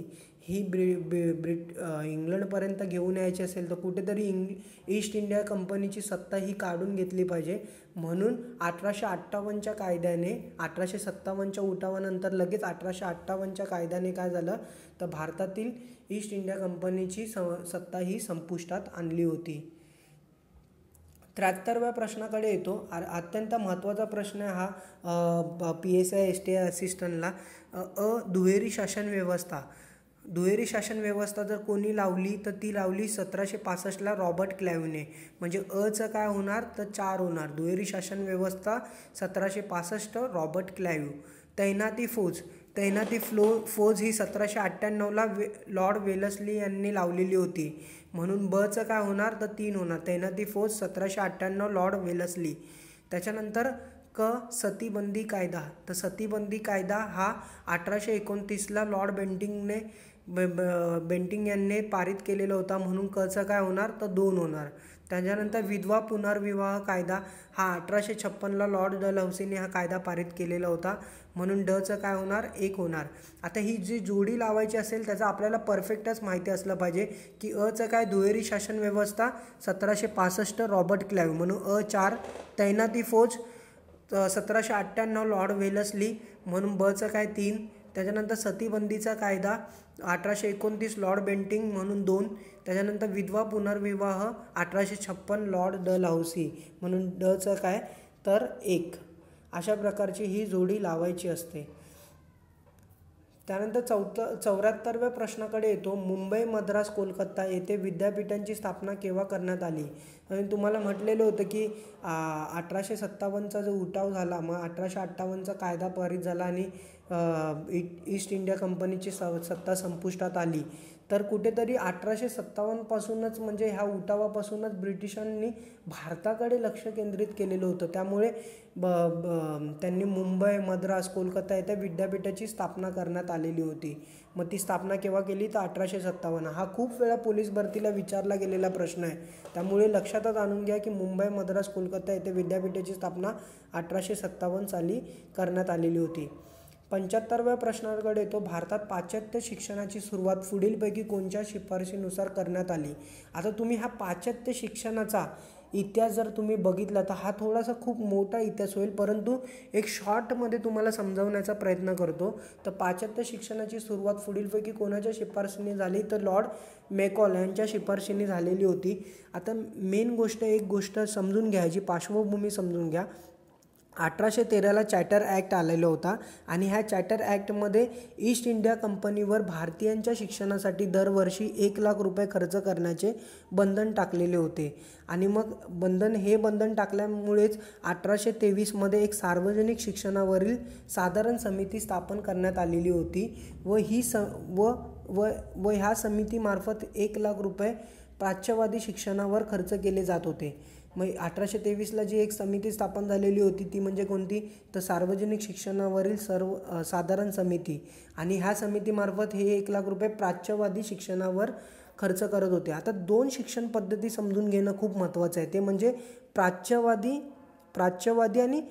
ही इंग्लंडपर्यंत घेऊन यायची असेल तर कुठेतरी ईस्ट इंडिया कंपनीची सत्ता ही काढून घेतली पाहिजे. म्हणून 1858च्या कायद्याने 1857च्या उठावानंतर लगेच 1858च्या कायद्याने काय झालं तर भारतातील ईस्ट इंडिया कंपनीची सत्ता ही संपुष्टात आणली होती. 73व्या प्रश्नाकडे येतो. अत्यंत महत्त्वाचा प्रश्न आहे हा PSI STI असिस्टंटला. दुहेरी शासन व्यवस्था. दुहेरी शासन व्यवस्था जर कोणी लावली तर ती लावली 1765ला रॉबर्ट क्लाईव्हने. म्हणजे चं काय होणार तर 4 होणार. दुहेरी शासन व्यवस्था 1765 रॉबर्ट क्लाईव्ह. तैनाती फौज. फौज ही 1798ला लॉर्ड वेलस्ली यांनी लावलेली होती. म्हणून चं काय होणार तर 3 होणार. तैनाती फौज 1798 लॉर्ड वेलस्ली. त्याच्यानंतर सतीबंदी कायदा. तर सतीबंदी कायदा हा 1829ला लॉर्ड बेंटिंग यांनी पारित केलेला होता. म्हणून चं काय होणार तर 2 होणार. त्याच्यानंतर विधवा पुनर्विवाह कायदा हा 1856ला लॉर्ड डलहौसीने हा कायदा पारित केलेला होता. म्हणून चं काय होणार 1 होणार. आता ही जी जोडी लावायची असेल त्याचं आपल्याला परफेक्टच माहिती असलं पाहिजे की चं काय दुहेरी शासन व्यवस्था 1765 रॉबर्ट क्लाईव्ह म्हणून 4. तैनाती फौज 1798 लॉर्ड वेलस्ली म्हणून चं काय 3. त्याच्यानंतर सतीबंदीचा कायदा 1829 लॉर्ड बेंटिंग म्हणून 2. त्याच्यानंतर विधवा पुनर्विवाह 1856 लॉर्ड डलहौसी म्हणून चं काय तर 1. अशा प्रकारची ही जोडी लावायची असते. त्यानंतर 74व्या प्रश्नाकडे येतो. मुंबई, मद्रास, कोलकाता येथे विद्यापीठांची स्थापना केव्हा करण्यात आली. आणि तुम्हाला म्हटलेलं होतं की 1857चा जो उठाव झाला मग 1858चा कायदा पारित झाला आणि ईस्ट इंडिया कंपनीची सत्ता संपुष्टात आली. तर कुठेतरी 1857पासूनच म्हणजे ह्या उठावापासूनच ब्रिटिशांनी भारताकडे लक्ष केंद्रित केलेलं होतं. त्यामुळे त्यांनी मुंबई, मद्रास, कोलकाता येथे विद्यापीठाची स्थापना करण्यात आलेली होती. मग ती स्थापना केव्हा केली तर 1857. हा खूप वेळा पोलीस भरतीला विचारला गेलेला प्रश्न आहे. त्यामुळे लक्षातच आणून घ्या की मुंबई, मद्रास, कोलकाता येथे विद्यापीठाची स्थापना 1857 साली करण्यात आलेली होती. 75व्या प्रश्नाकडे येतो. भारतात पाश्चात्य शिक्षणाची सुरुवात पुढीलपैकी कोणत्या शिफारशीनुसार करण्यात आली. आता तुम्ही हा पाश्चात्य शिक्षणाचा इतिहास जर तुम्ही बघितला तर हा थोडासा खूप मोठा इतिहास होईल, परंतु एक शॉर्टमध्ये तुम्हाला समजावण्याचा प्रयत्न करतो. तर पाश्चात्य शिक्षणाची सुरुवात पुढीलपैकी कोणाच्या शिफारशीने झाली तर लॉर्ड मेकॉले यांच्या शिफारशीने झालेली होती. आता मेन एक गोष्ट समजून घ्यायची, पार्श्वभूमी समजून घ्या. 1813ला चार्टर ॲक्ट आलेला होता आणि ह्या चार्टर ॲक्टमध्ये ईस्ट इंडिया कंपनीवर भारतीयांच्या शिक्षणासाठी दरवर्षी 1 लाख रुपये खर्च करण्याचे बंधन टाकलेले होते. आणि मग बंधन टाकल्यामुळेच 1823मध्ये एक सार्वजनिक शिक्षणावरील साधारण समिती स्थापन करण्यात आलेली होती व ह्या समितीमार्फत 1 लाख रुपये प्राच्यवादी शिक्षणावर खर्च केले जात होते. मग 1823ला जी एक समिती स्थापन झालेली होती ती म्हणजे कोणती तर सार्वजनिक शिक्षणावरील साधारण समिती. आणि ह्या समितीमार्फत हे 1 लाख रुपये प्राच्यवादी शिक्षणावर खर्च करत होते. आता 2 शिक्षण पद्धती समजून घेणं खूप महत्त्वाचं आहे. ते म्हणजे प्राच्यवादी आणि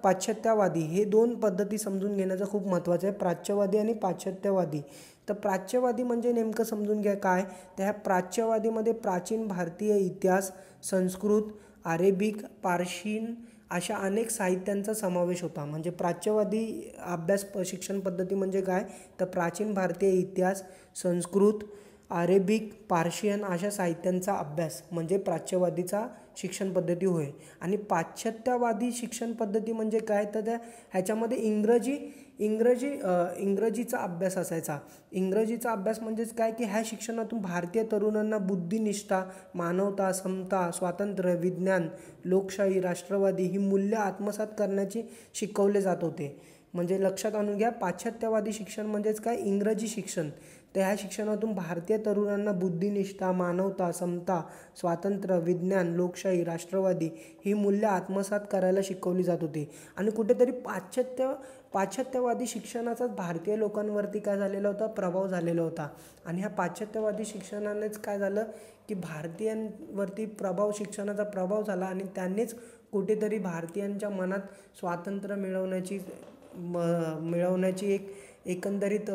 पाश्चात्यवादी हे 2 पद्धती समजून घेण्याचं खूप महत्त्वाचं आहे. प्राच्यवादी आणि पाश्चात्यवादी. तर प्राच्यवादी म्हणजे नेमकं समजून घ्या काय. त्या प्राच्यवादीमध्ये प्राचीन भारतीय इतिहास, संस्कृत, अरेबिक, पार्शियन अशा अनेक साहित्यांचा समावेश होता. म्हणजे प्राच्यवादी अभ्यास शिक्षण पद्धती म्हणजे काय तर प्राचीन भारतीय इतिहास, संस्कृत, अरेबिक, पार्शियन अशा साहित्यांचा अभ्यास म्हणजे प्राच्यवादीचा शिक्षण पद्धती होय. आणि पाश्चात्यवादी शिक्षण पद्धती म्हणजे काय तर ह्याच्यामध्ये इंग्रजीचा अभ्यास असायचा. इंग्रजीचा अभ्यास म्हणजेच काय की ह्या शिक्षणातून भारतीय तरुणांना बुद्धिनिष्ठा, मानवता, समता, स्वातंत्र्य, विज्ञान, लोकशाही, राष्ट्रवादी ही मूल्य आत्मसात करण्याची शिकवले जात होते. म्हणजे लक्षात आणून घ्या, पाश्चात्यवादी शिक्षण म्हणजेच काय, इंग्रजी शिक्षण. तर ह्या शिक्षणातून भारतीय तरुणांना बुद्धिनिष्ठा, मानवता, समता, स्वातंत्र्य, विज्ञान, लोकशाही, राष्ट्रवादी ही मूल्य आत्मसात करायला शिकवली जात होती. आणि कुठेतरी पाश्चात्यवादी शिक्षणाचाच भारतीय लोकांवरती काय झालेला होता, प्रभाव झालेला होता. आणि ह्या पाश्चात्यवादी शिक्षणानेच काय झालं की भारतीयांवरती शिक्षणाचा प्रभाव झाला आणि त्यांनीच कुठेतरी भारतीयांच्या मनात स्वातंत्र्य मिळवण्याची एकंदरीत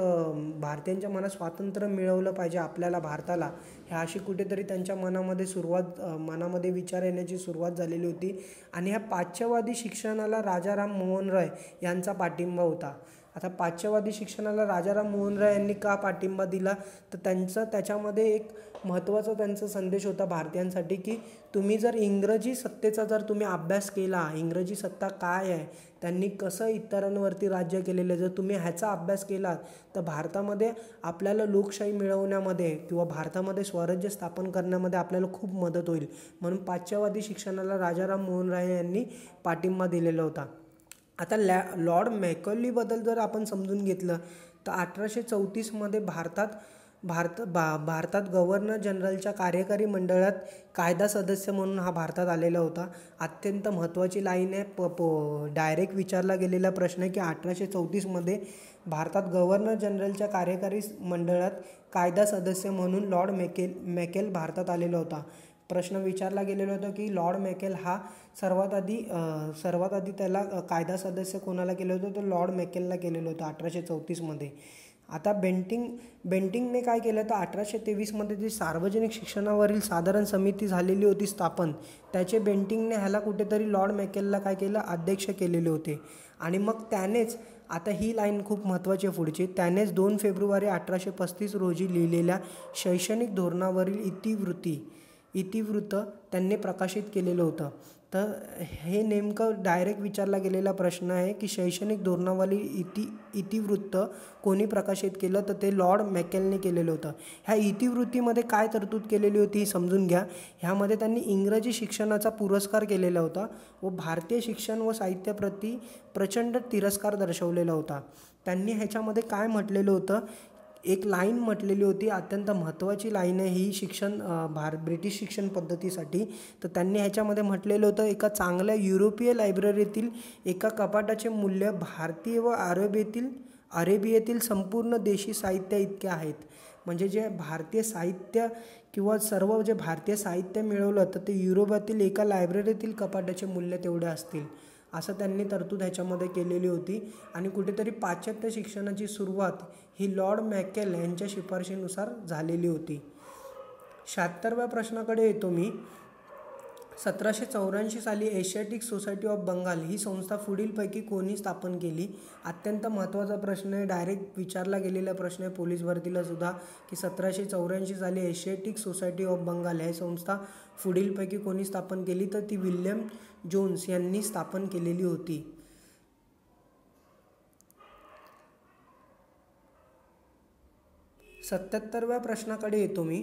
भारतीयांच्या मनात स्वातंत्र्य मिळवलं पाहिजे आपल्याला, भारताला, ह्या अशी कुठेतरी त्यांच्या मनामध्ये विचार येण्याची सुरुवात झालेली होती. आणि ह्या पाश्चात्यवादी शिक्षणाला राजाराम मोहन रॉय यांचा पाठिंबा होता. आता पाश्चात्यवादी शिक्षणाला राजाराम मोहन रॉय यांनी का पाठिंबा दिला, तर त्याच्यामध्ये एक महत्त्वाचा त्यांचा संदेश होता भारतीयांसाठी की तुम्ही जर इंग्रजी सत्तेचा जर तुम्ही अभ्यास केला, इंग्रजी सत्ता काय आहे, त्यांनी कसं इतरांवरती राज्य केलेलं आहे, जर तुम्ही ह्याचा अभ्यास केला तर भारतामध्ये आपल्याला लोकशाही मिळवण्यामध्ये किंवा भारतामध्ये स्वराज्य स्थापन करण्यामध्ये आपल्याला खूप मदत होईल. म्हणून पाश्चात्यवादी शिक्षणाला राजाराम मोहन रॉय यांनी पाठिंबा दिलेला होता. आता लॉर्ड मॅकॉलेबद्दल जर आपण समजून घेतलं तर 1834मध्ये भारतात गव्हर्नर जनरलच्या कार्यकारी मंडळात कायदा सदस्य म्हणून हा भारतात आलेला होता. अत्यंत महत्त्वाची लाईन आहे, डायरेक्ट विचारला गेलेला प्रश्न आहे की 1834मध्ये भारतात गव्हर्नर जनरलच्या कार्यकारी मंडळात कायदा सदस्य म्हणून लॉर्ड मॅकेल भारतात आलेला होता. प्रश्न विचारला गेलेला होता की लॉर्ड मॅकेल हा सर्वात आधी त्याला कायदा सदस्य कोणाला केलं होतं, तर लॉर्ड मॅकेलला केलेलं होतं 1834मध्ये. आता बेंटिंगने काय केलं, तर 1823मध्ये जी सार्वजनिक शिक्षणावरील साधारण समिती झालेली होती स्थापन, त्याचे बेंटिंगने ह्याला कुठेतरी लॉर्ड मॅकेलला काय केलं, अध्यक्ष केलेले होते. आणि मग त्यानेच, आता ही लाईन खूप महत्त्वाची आहे पुढची, त्यानेच 2 फेब्रुवारी 1835 रोजी लिहिलेल्या शैक्षणिक धोरणावरील इतिवृत्त त्यांनी प्रकाशित केलेलं होतं. तर हे नेमकं डायरेक्ट विचारला गेलेला प्रश्न आहे की शैक्षणिक धोरणावरील इतिवृत्त कोणी प्रकाशित केलं, तर ते लॉर्ड मॅकेलने केलेलं होतं. ह्या इतिवृत्तीमध्ये काय तरतूद केलेली होती ही समजून घ्या. ह्यामध्ये त्यांनी इंग्रजी शिक्षणाचा पुरस्कार केलेला होता व भारतीय शिक्षण व साहित्याप्रती प्रचंड तिरस्कार दर्शवलेला होता. त्यांनी ह्याच्यामध्ये काय म्हटलेलं होतं, एक लाईन म्हटलेली होती, अत्यंत महत्त्वाची लाईन आहे ही ब्रिटिश शिक्षण पद्धतीसाठी. तर त्यांनी ह्याच्यामध्ये म्हटलेलं होतं, एका चांगल्या युरोपीय लायब्ररीतील एका कपाटाचे मूल्य भारतीय व अरेबियातील संपूर्ण देशी साहित्य इतके आहेत. म्हणजे जे भारतीय साहित्य किंवा सर्व जे भारतीय साहित्य मिळवलं तर ते युरोपातील एका लायब्ररीतील कपाटाचे मूल्य तेवढे असतील, असं त्यांनी तरतूद ह्याच्यामध्ये केलेली होती. आणि कुठेतरी पाश्चात्य शिक्षणाची सुरुवात ही लॉर्ड मॅकेल यांच्या शिफारशीनुसार झालेली होती. 76व्या प्रश्नाकडे येतो मी. 1784 साली एशियाटिक सोसायटी ऑफ बंगाल ही संस्था पुढीलपैकी कोणी स्थापन केली. अत्यंत महत्त्वाचा प्रश्न आहे, डायरेक्ट विचारला गेलेला प्रश्न आहे पोलीस भरतीला सुद्धा, की 1784 साली एशियाटिक सोसायटी ऑफ बंगाल ही संस्था पुढीलपैकी कोणी स्थापन केली, तर ती विल्यम जोन्स यांनी स्थापन केलेली होती. 77व्या प्रश्नाकडे येतो मी.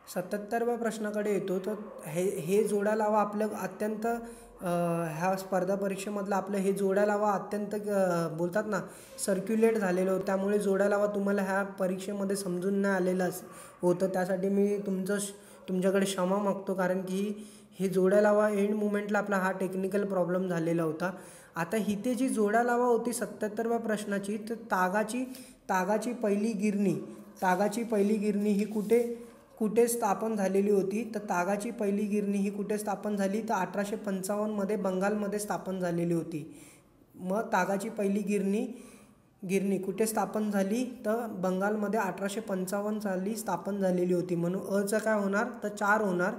77व्या प्रश्नाकडे येतो. तर हे जोड्या लावा आपलं अत्यंत ह्या स्पर्धा परीक्षेमधलं आपलं हे जोड्या लावा अत्यंत बोलतात ना सर्क्युलेट झालेलं होतं, त्यामुळे जोड्या लावा तुम्हाला ह्या परीक्षेमध्ये समजून नाही आलेलं होतं. त्यासाठी मी तुमच्याकडे क्षमा मागतो, कारण की हे जोड्या लावा एंड मुमेंटला आपला हा टेक्निकल प्रॉब्लेम झालेला होता. आता इथे जी जोड्या लावा होती 77व्या प्रश्नाची, तर तागाची पहिली गिरणी ही कुठे स्थापन झालेली होती, तर तागाची पहिली गिरणी ही कुठे स्थापन झाली, तर 1855मध्ये बंगालमध्ये स्थापन झालेली होती. मग तागाची पहिली गिरणी कुठे स्थापन झाली, तर बंगालमध्ये 1855 साली स्थापन झालेली होती. म्हणून अचं काय होणार, तर 4 होणार.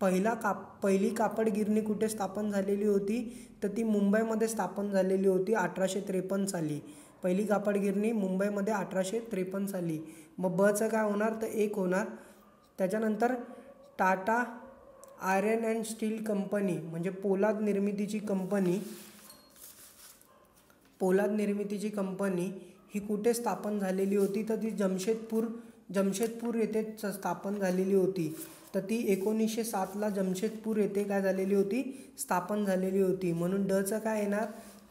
पहिली कापड गिरणी कुठे स्थापन झालेली होती, तर ती मुंबईमध्ये स्थापन झालेली होती 1853 साली. पहिली कापड गिरणी मुंबईमध्ये 1853 साली. मग बचं काय होणार, तर 1 होणार. त्याच्यानंतर Tata iron and steel company म्हणजे पोलाद निर्मितीची कंपनी ही कुठे स्थापन झालेली होती, तर ती जमशेदपूर येथे स्थापन झालेली होती. तर तर ती 1907ला जमशेदपूर येथे काय झालेली होती, स्थापन झालेली होती. म्हणून डचं काय येणार,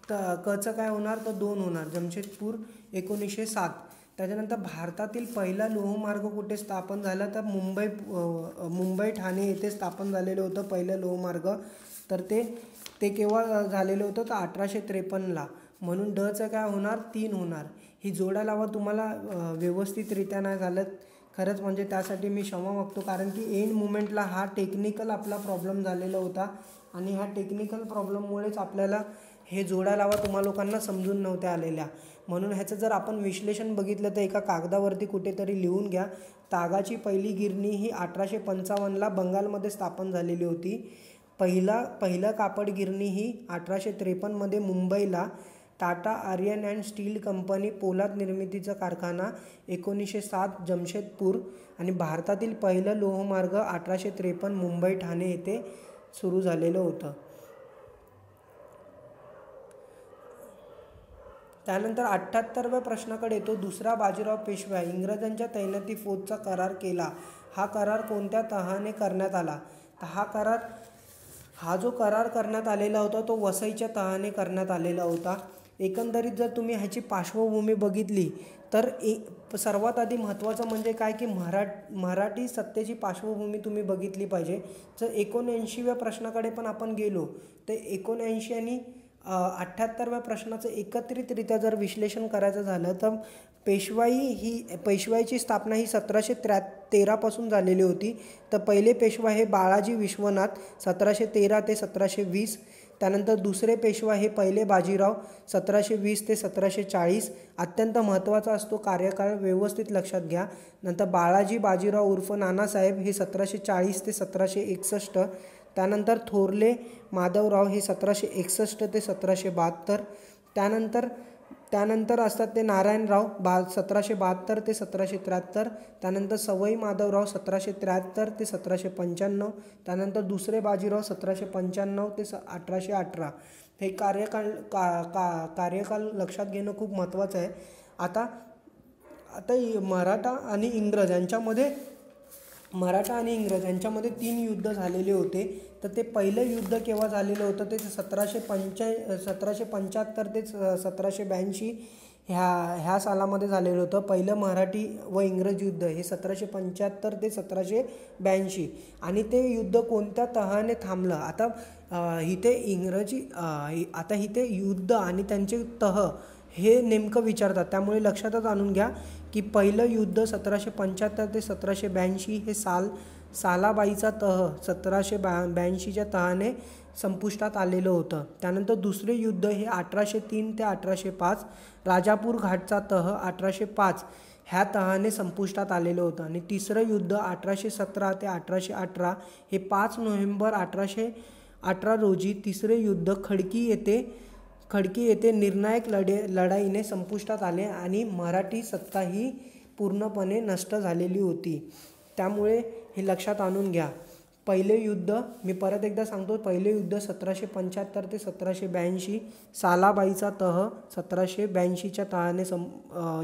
तर कचं काय होणार, तर 2 होणार. जमशेदपूर 1907. त्याच्यानंतर भारतातील पहिला लोहमार्ग कुठे स्थापन झाला, तर मुंबई ठाणे येथे स्थापन झालेलं होतं पहिलं लोहमार्ग. तर ते केव्हा झालेलं होतं, तर 1853ला. म्हणून डचं काय होणार, 3 होणार. ही जोडा लावा तुम्हाला व्यवस्थितरित्या नाही झालं खरंच, म्हणजे त्यासाठी मी क्षमा मागतो, कारण की एंड मुमेंटला हा टेक्निकल आपला प्रॉब्लेम झालेला होता आणि ह्या टेक्निकल प्रॉब्लेममुळेच आपल्याला हे जोडा लावा तुम्हा लोकांना समजून नव्हत्या आलेल्या. म्हणून ह्याचं जर आपण विश्लेषण बघितलं तर एका कागदावरती कुठेतरी लिहून घ्या. तागाची पहिली गिरणी ही 1855ला बंगालमध्ये स्थापन झालेली होती. पहिलं कापड गिरणी ही 1853मध्ये मुंबईला. Tata iron and steel company पोलाद निर्मितीचा कारखाना 1907 जमशेदपूर. आणि भारतातील पहिलं लोहमार्ग 1853 मुंबई ठाणे येथे सुरू झालेलं होतं. त्यानंतर 78व्या प्रश्नाकडे येतो. दुसरा बाजीराव पेशवा इंग्रजांच्या तैनाती फौजचा करार केला. हा करार कोणत्या तहाने करण्यात आला, तर हा जो करार करण्यात आलेला होता तो वसईच्या तहाने करण्यात आलेला होता. एकंदरीत जर तुम्ही ह्याची पार्श्वभूमी बघितली तर सर्वात आधी महत्त्वाचं म्हणजे काय की मराठी सत्तेची पार्श्वभूमी तुम्ही बघितली पाहिजे. जर 79व्या प्रश्नाकडे पण आपण गेलो तर 79 आणि 78व्या प्रश्नाचं एकत्रितरित्या जर विश्लेषण करायचं झालं तर पेशवाईची स्थापना ही 1713 पासून झालेली होती. तर पहिले पेशवा हे बाळाजी विश्वनाथ 1713 ते 1720. त्यानंतर दुसरे पेशवा हे पहिले बाजीराव 1720 ते 1740. अत्यंत महत्त्वाचा असतो कार्यकाळ, व्यवस्थित लक्षात घ्या. नंतर बाळाजी बाजीराव उर्फ नानासाहेब हे 1740 ते 1761. त्यानंतर थोरले माधवराव हे 1761 ते 1772. त्यानंतर असतात ते नारायणराव 1772 ते 1773. त्यानंतर सवाई माधवराव 1773 ते 1795. त्यानंतर दुसरे बाजीराव 1795 ते 1818. हे कार्यकाल लक्षात घेणं खूप महत्त्वाचं आहे. आता मराठा आणि इंग्रज यांच्यामध्ये 3 युद्ध झालेले होते. तर ते पहिलं युद्ध केव्हा झालेलं होतं, ते 1775 ते 1782 ह्या सालामध्ये झालेलं होतं. पहिलं मराठी व इंग्रज युद्ध हे 1775 ते 1782. आणि ते युद्ध कोणत्या तहाने थांबलं, आता इथे युद्ध आणि त्यांचे तह हे नेमकं विचारतात. त्यामुळे लक्षातच आणून घ्या की पहिलं युद्ध 1775 ते 1782 हे सालाबाईचा तह 1782च्या तहाने संपुष्टात आलेलं होतं. त्यानंतर दुसरे युद्ध हे 1803 ते 1805 राजापूर घाटचा तह 1805 ह्या तहाने संपुष्टात आलेलं होतं. आणि तिसरं युद्ध 1817 ते 1818 हे 5 नोव्हेंबर 1818 रोजी तिसरे युद्ध खडकी येथे निर्णायक लढाईने संपुष्टात आले आणि मराठी सत्ता ही पूर्णपणे नष्ट झालेली होती. त्यामुळे हे लक्षात आणून घ्या. पहिले युद्ध मी परत एकदा सांगतो, पहिले युद्ध 1775 ते 1782 सालाबाईचा तह 1782च्या तहाने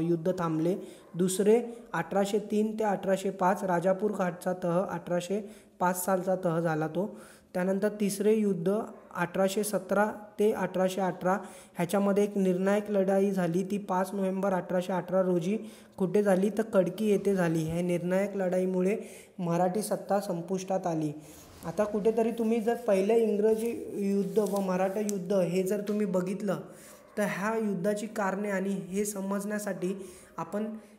युद्ध थांबले. दुसरे 1803 ते 1805 राजापूर घाटचा तह 1805 सालचा तह झाला तो. त्यानंतर तिसरे युद्ध 1817 ते 1818 ह्याच्यामध्ये एक निर्णायक लढाई झाली. ती 5 नोव्हेंबर 1818 रोजी कुठे झाली, तर खडकी येथे झाली. ह्या निर्णायक लढाईमुळे मराठी सत्ता संपुष्टात आली. आता कुठेतरी तुम्ही जर पहिलं इंग्रजी युद्ध व मराठा युद्ध हे जर तुम्ही बघितलं तर ह्या युद्धाची कारणे आणि हे समजण्यासाठी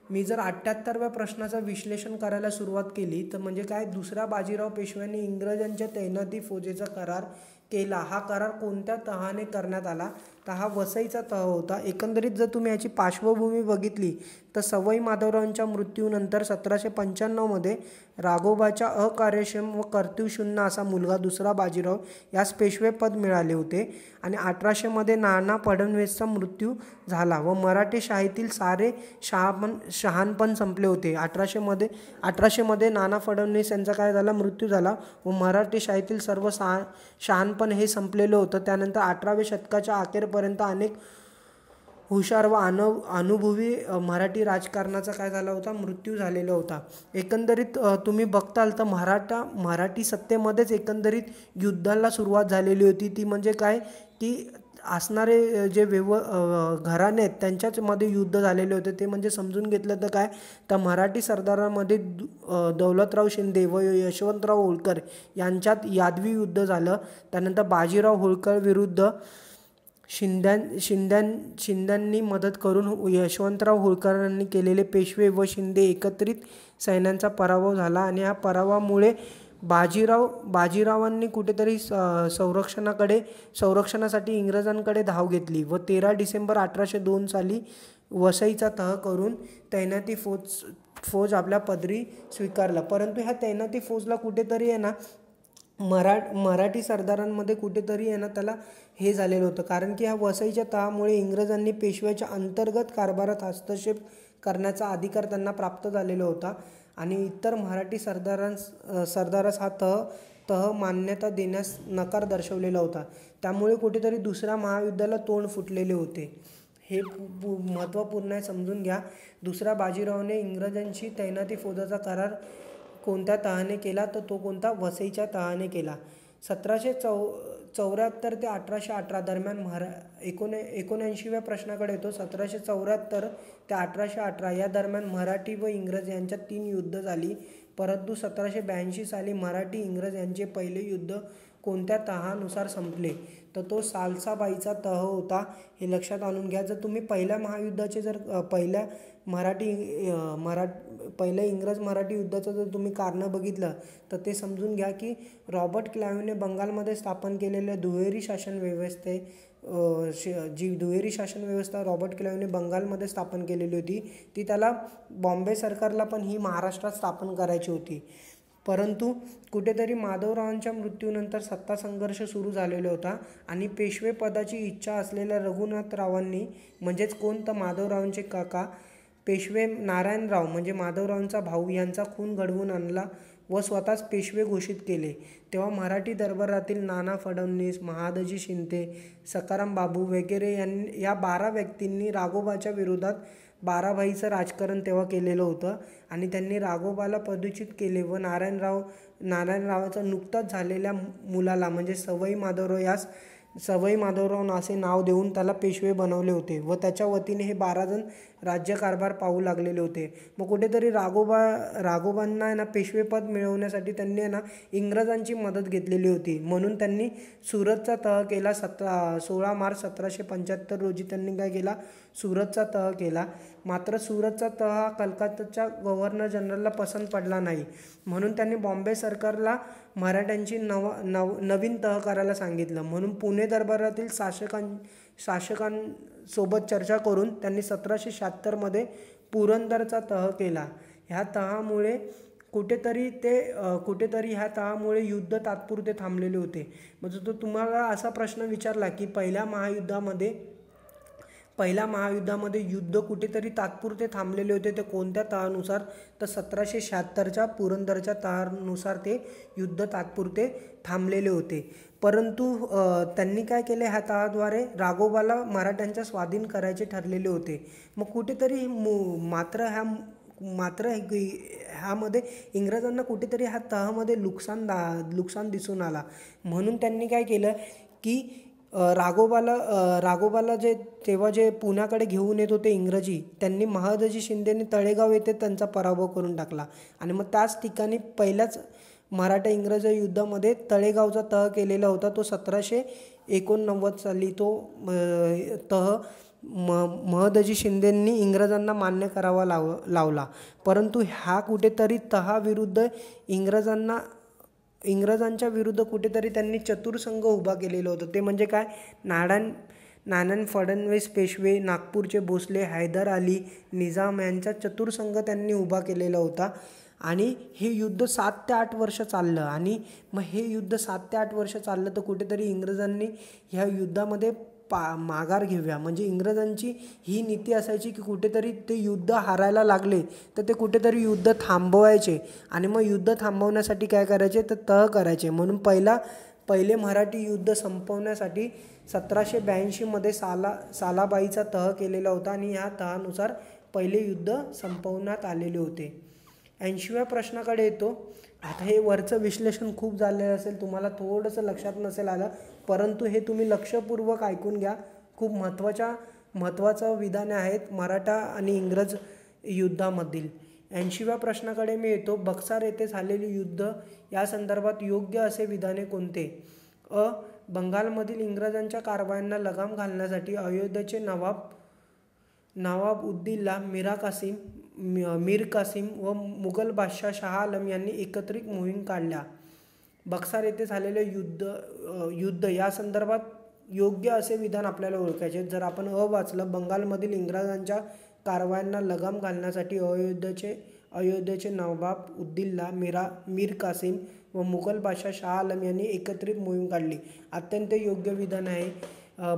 मी जर 78व्या प्रश्नाचं विश्लेषण करायला सुरुवात केली तर म्हणजे काय, दुसऱ्या बाजीराव पेशव्यांनी इंग्रजांच्या तैनाती फौजेचा करार केला. हा करार कोणत्या तहाने करण्यात आला, तर हा वसईचा तह होता. एकंदरीत जर तुम्ही याची पार्श्वभूमी बघितली तर सवाई माधवरावांच्या मृत्यूनंतर 1795मध्ये राघोबाच्या अकार्यक्षम व कर्तृत्वशून्य असा मुलगा दुसरा बाजीराव यास पेशवेपद मिळाले होते. आणि 1800मध्ये नाना फडणवीसचा मृत्यू झाला व मराठी शाहीतील सारे शहाणपण संपले होते. 1800मध्ये नाना फडणवीस यांचा काय झाला, मृत्यू झाला व मराठी शाहीतील सर्व शहाणपण हे संपलेलं होतं. त्यानंतर 18व्या शतकाच्या अखेरपर्यंत हुशार व अनुभवी मराठी राजकारणाचा काय झाला होता, मृत्यू झालेला होता. एकंदरीत तुम्ही बघताल तर मराठी सत्तेमध्येच एकंदरीत युद्धाला सुरुवात झालेली होती. ती म्हणजे काय, की असणारे जे घराणे आहेत त्यांच्याचमध्ये युद्ध झालेले होते. ते म्हणजे समजून घेतलं तर काय, तर मराठी सरदारांमध्ये दौलतराव शिंदे व यशवंतराव होळकर यांच्यात यादवी युद्ध झालं. त्यानंतर बाजीराव होळकर विरुद्ध शिंद्यांनी मदत करून यशवंतराव होळकरांनी केलेले पेशवे व शिंदे एकत्रित सैन्यांचा पराभव झाला. आणि ह्या पराभवामुळे बाजीरावांनी कुठेतरी संरक्षणासाठी इंग्रजांकडे धाव घेतली व 13 डिसेंबर 1802 साली वसईचा तह करून तैनाती फौज आपल्या पदरी स्वीकारला. परंतु ह्या तैनाती फौजला कुठेतरी आहे ना मराठी सरदारांमध्ये कुठेतरी आहे ना त्याला हे झालेलं होतं, कारण की ह्या वसईच्या तहामुळे इंग्रजांनी पेशव्याच्या अंतर्गत कारभारात हस्तक्षेप करण्याचा अधिकार त्यांना प्राप्त झालेला होता आणि इतर मराठी सरदारास हा तह मान्यता देण्यास नकार दर्शवलेला होता. त्यामुळे कुठेतरी दुसऱ्या महायुद्धाला तोंड फुटलेले होते. हे महत्त्वपूर्ण आहे, समजून घ्या. दुसऱ्या बाजीरावाने इंग्रजांशी तैनाती फौजाचा करार कोणत्या तहाने केला, तर तो कोणता, वसईच्या तहाने केला. 1774 ते 1818 दरम्यान 79व्या प्रश्नाकडे येतो. 1774 ते 1818 या दरम्यान मराठी व इंग्रज यांच्यात 3 युद्ध झाली. परंतु 1782 साली मराठी इंग्रज यांचे पहिले युद्ध कोणत्या तहानुसार संपले, तर तो सालसाबाईचा तह होता. हे लक्षात आणून घ्या. जर तुम्ही पहिल्या महायुद्धाचे पहिल्या इंग्रज मराठी युद्धाचं जर तुम्ही कारण बघितलं तर ते समजून घ्या की रॉबर्ट क्लाईव्हने बंगालमध्ये स्थापन केलेल्या दुहेरी शासन व्यवस्था रॉबर्ट क्लाईव्हने बंगालमध्ये स्थापन केलेली होती. ती त्याला बॉम्बे सरकारला पण ही महाराष्ट्रात स्थापन करायची होती. परंतु कुठेतरी माधवरावांच्या मृत्यूनंतर सत्ता संघर्ष सुरू झालेला होता आणि पेशवे पदाची इच्छा असलेल्या रघुनाथरावांनी, म्हणजेच कोण, तर माधवरावांचे काका पेशवे नारायणराव म्हणजे माधवरावांचा भाऊ यांचा खून घडवून आणला व स्वतःच पेशवे घोषित केले. तेव्हा मराठी दरबारातील नाना फडणवीस, महादजी शिंदे, सखाराम बाबू वगैरे या 12 व्यक्तींनी राघोबाच्या विरोधात बाराभाईचं राजकारण तेव्हा केलेलं होतं आणि त्यांनी राघोबाला पदच्युत केले व नारायणरावाचा नुकताच झालेल्या मुलाला म्हणजे सवई माधवराव असे नाव देऊन त्याला पेशवे बनवले होते व त्याच्या वतीने हे 12 जण राज्यकारभार पाहू लागलेले होते. मग कुठेतरी राघोबांना ना पेशवेपद मिळवण्यासाठी त्यांनी ना इंग्रजांची मदत घेतलेली होती. म्हणून त्यांनी सुरतचा तह केला. 16 मार्च 1775 रोजी त्यांनी काय केला, सुरतचा तह केला. मात्र सुरतचा तह हा कलकत्ताच्या गव्हर्नर जनरलला पसंत पडला नाही. म्हणून त्यांनी बॉम्बे सरकारला मराठ्यांची नवीन तह करायला सांगितलं. म्हणून पुणे दरबारातील शासकांसोबत चर्चा करून त्यांनी 1776 पुरंदरचा तह केला. ह्या तहामुळे ह्या तहामुळे युद्ध तात्पुरते थांबलेले होते. म्हणजे तो तुम्हाला असा प्रश्न विचारला की पहिल्या महायुद्धामध्ये युद्ध कुठेतरी तात्पुरते थांबलेले होते, ते कोणत्या तहानुसार, तर 1776च्या पुरंदरच्या तहानुसार ते युद्ध तात्पुरते थांबलेले होते. परंतु त्यांनी काय केले, ह्या तहाद्वारे राघोबाला मराठ्यांच्या स्वाधीन करायचे ठरलेले होते. मग कुठेतरी मात्र ह्यामध्ये इंग्रजांना कुठेतरी ह्या तहामध्ये नुकसान दिसून आला. म्हणून त्यांनी काय केलं की राघोबाला तेव्हा जे पुण्याकडे घेऊन येत होते इंग्रजी, त्यांनी महादजी शिंदेने तळेगाव येथे त्यांचा पराभव करून टाकला आणि मग त्याच ठिकाणी पहिल्याच मराठा इंग्रज युद्धामध्ये तळेगावचा तह केलेला होता. तो 1789 साली तो तह महदजी शिंदेंनी इंग्रजांना मान्य करावा लावला. परंतु ह्या कुठेतरी तहाविरुद्ध इंग्रजांच्या विरुद्ध कुठेतरी त्यांनी चतुरसंघ उभा केलेलं होतं. ते म्हणजे काय, नानान फडणवीस पेशवे, नागपूरचे भोसले, हैदर अली, निजाम यांचा चतुरसंघ त्यांनी उभा केलेला होता. आणि हे युद्ध 7 ते 8 वर्ष चाललं. आणि मग हे युद्ध 7 ते 8 वर्ष चाललं तर कुठेतरी इंग्रजांनी ह्या युद्धामध्ये माघार घेऊया, म्हणजे इंग्रजांची ही नीती असायची की कुठेतरी ते युद्ध हारायला लागले तर ते कुठेतरी युद्ध थांबवायचे आणि मग युद्ध थांबवण्यासाठी काय करायचे, तर तह करायचे. म्हणून पहिले मराठी युद्ध संपवण्यासाठी 1782 सालाबाईचा तह केलेला होता आणि ह्या तहानुसार पहिले युद्ध संपवण्यात आलेले होते. 80व्या प्रश्नाकडे येतो. आता हे वरचं विश्लेषण खूप झालेलं असेल, तुम्हाला थोडंसं लक्षात नसेल आलं, परंतु हे तुम्ही लक्षपूर्वक ऐकून घ्या. खूप महत्त्वाचं विधाने आहेत मराठा आणि इंग्रज युद्धामधील. 80व्या प्रश्नाकडे मी येतो. बक्सार येथे झालेले युद्ध या संदर्भात योग्य असे विधाने कोणते? बंगालमधील इंग्रजांच्या कारवायांना लगाम घालण्यासाठी अयोध्येचे नवाब उद्दिल्ला, मीर कासिम व मुघल बादशाह शाह आलम यांनी एकत्रित मोहीम काढल्या. बक्सार येथे झालेले युद्ध या संदर्भात योग्य असे विधान आपल्याला ओळखायचे. जर आपण वाचलं, बंगालमधील इंग्रजांच्या कारवायांना लगाम घालण्यासाठी अयोध्येचे नवाब उद्दिल्ला, मीर कासिम व मुघल बादशाह शाह आलम यांनी एकत्रित मोहीम काढली. अत्यंत योग्य विधान आहे.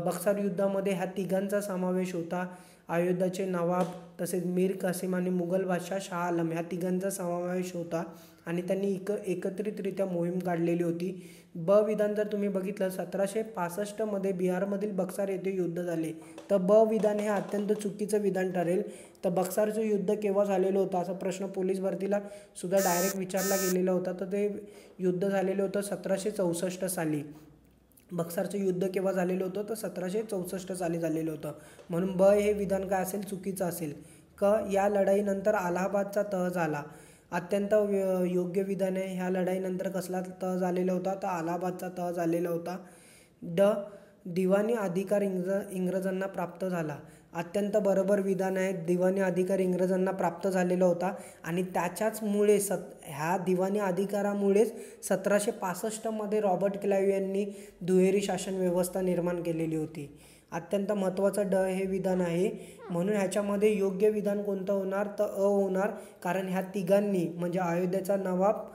बक्सार युद्धामध्ये ह्या तिघांचा समावेश होता. अयोध्याचे नवाब, तसेच मीर कासिम आणि मुघल बादशाह शाह आलम ह्या तिघांचा समावेश होता आणि त्यांनी एकत्रितरित्या मोहीम काढलेली होती. विधान जर तुम्ही बघितलं, 1765 बिहारमधील बक्सार येथे युद्ध झाले. तर विधान हे अत्यंत चुकीचं विधान ठरेल. तर बक्सारचं युद्ध केव्हा झालेलं होतं असा प्रश्न पोलीस भरतीला सुद्धा डायरेक्ट विचारला गेलेला होता. तर ते युद्ध झालेलं होतं 1764 साली. बक्सारचं युद्ध केव्हा झालेलं होतं? तर 1764 साली झालेलं होतं. म्हणून हे विधान काय असेल? चुकीचं असेल. या लढाईनंतर अलाहाबादचा तह झाला. अत्यंत योग्य विधान आहे. ह्या लढाईनंतर कसला तह झालेला होता? तर अलाहाबादचा तह झालेला होता. दिवाणी अधिकार इंग्रजांना प्राप्त झाला. अत्यंत बरोबर विधान आहे. दिवाणी अधिकार इंग्रजांना प्राप्त झालेला होता आणि त्याच्याचमुळे ह्या दिवाणी अधिकारामुळेच 1765 रॉबर्ट क्लाइव्ह यांनी दुहेरी शासन व्यवस्था निर्माण केलेली होती. अत्यंत महत्त्वाचं हे विधान आहे. म्हणून ह्याच्यामध्ये योग्य विधान कोणतं होणार? तर होणार. कारण ह्या तिघांनी म्हणजे अयोध्येचा नवाब,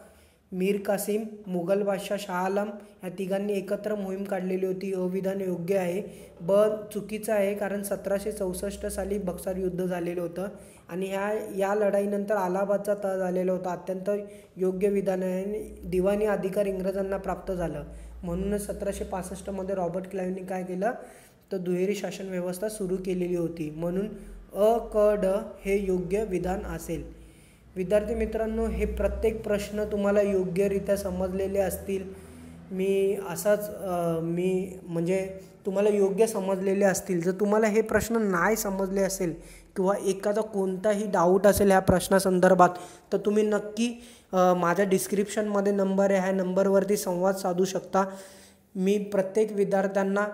मीर कासिम, मुघल बादशाह शाह आलम ह्या तिघांनी एकत्र मोहीम काढलेली होती. विधान योग्य आहे. चुकीचं आहे कारण 1764 साली बक्सार युद्ध झालेलं होतं आणि या लढाईनंतर अलाहाबादचा तह झालेला होता. अत्यंत योग्य विधान आहे. दिवाणी अधिकार इंग्रजांना प्राप्त झालं. म्हणूनच 1765 रॉबर्ट क्लाइव्हनी काय केलं? तर दुहेरी शासन व्यवस्था सुरू केलेली होती. म्हणून हे योग्य विधान असेल. विद्यार्थी मित्रांनो, हे प्रत्येक प्रश्न तुम्हाला योग्यरित्या समजलेले असतील. म्हणजे तुम्हाला योग्य समजलेले असतील. जर तुम्हाला हे प्रश्न नाही समजले असेल किंवा एखादा कोणताही डाऊट असेल ह्या प्रश्नासंदर्भात, तर तुम्ही नक्की माझ्या डिस्क्रिप्शनमध्ये नंबर आहे, ह्या नंबरवरती संवाद साधू शकता. मी प्रत्येक विद्यार्थ्यांना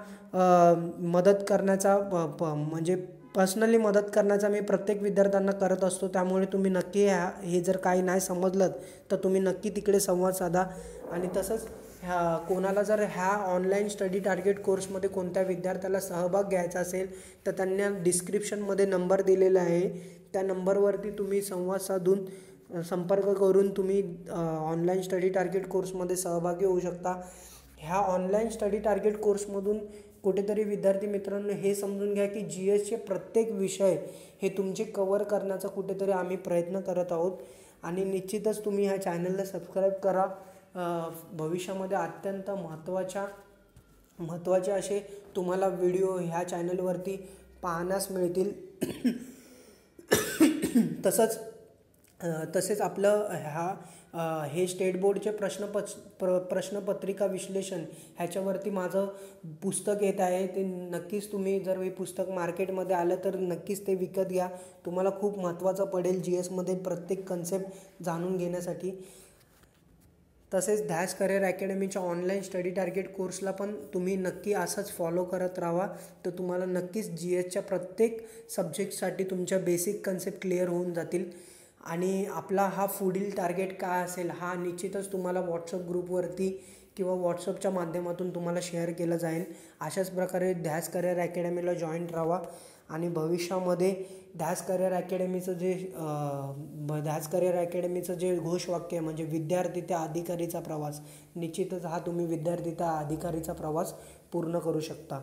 मदत करण्याचा म्हणजे पर्सनली मदत करण्याचा मी प्रत्येक विद्यार्थ्यांना करत असतो. त्यामुळे तुम्ही नक्की हे जर काही नाही समजलं तर तुम्ही नक्की तिकडे संवाद साधा. आणि तसंच कोणाला जर ह्या ऑनलाईन स्टडी टार्गेट कोर्समध्ये कोणत्या विद्यार्थ्याला सहभाग घ्यायचा असेल तर त्यांना डिस्क्रिप्शनमध्ये नंबर दिलेला आहे. त्या नंबरवरती तुम्ही संवाद साधून संपर्क करून तुम्ही ऑनलाईन स्टडी टार्गेट कोर्समध्ये सहभागी होऊ शकता. ह्या ऑनलाईन स्टडी टार्गेट कोर्समधून कुठेतरी विद्यार्थी मित्रांनो हे समजून घ्या की GSचे प्रत्येक विषय हे तुमचे कव्हर करण्याचा कुठेतरी आम्ही प्रयत्न करत आहोत. आणि निश्चितच तुम्ही ह्या चॅनलला सबस्क्राईब करा. भविष्यामध्ये अत्यंत महत्त्वाचे असे तुम्हाला व्हिडिओ ह्या चॅनलवरती पाहण्यास मिळतील. तसेच आपलं हे स्टेट बोर्डचे प्रश्नपत्रिका विश्लेषण ह्याच्यावरती माझं पुस्तक येत आहे. ते नक्कीच तुम्ही जर हे पुस्तक मार्केटमध्ये आलं तर नक्कीच ते विकत घ्या. तुम्हाला खूप महत्त्वाचं पडेल GSमध्ये प्रत्येक कन्सेप्ट जाणून घेण्यासाठी. तसेच ध्यास करिअर अकॅडमीच्या ऑनलाईन स्टडी टार्गेट कोर्सला पण तुम्ही नक्की असंच फॉलो करत राहा. तर तुम्हाला नक्कीच GSच्या प्रत्येक सब्जेक्टसाठी तुमच्या बेसिक कन्सेप्ट क्लिअर होऊन जातील. आणि आपला हा पुढील टार्गेट काय असेल हा निश्चितच तुम्हाला व्हॉट्सअप ग्रुपवरती किंवा व्हॉट्सअपच्या माध्यमातून तुम्हाला शेअर केलं जाईल. अशाच प्रकारे ध्यास करिअर अकॅडमीला जॉईंट राहा. आणि भविष्यामध्ये ध्यास करिअर अकॅडमीचं जे घोषवाक्य आहे म्हणजे विद्यार्थी त्या अधिकारीचा प्रवास, निश्चितच हा तुम्ही विद्यार्थी त्या अधिकारीचा प्रवास पूर्ण करू शकता.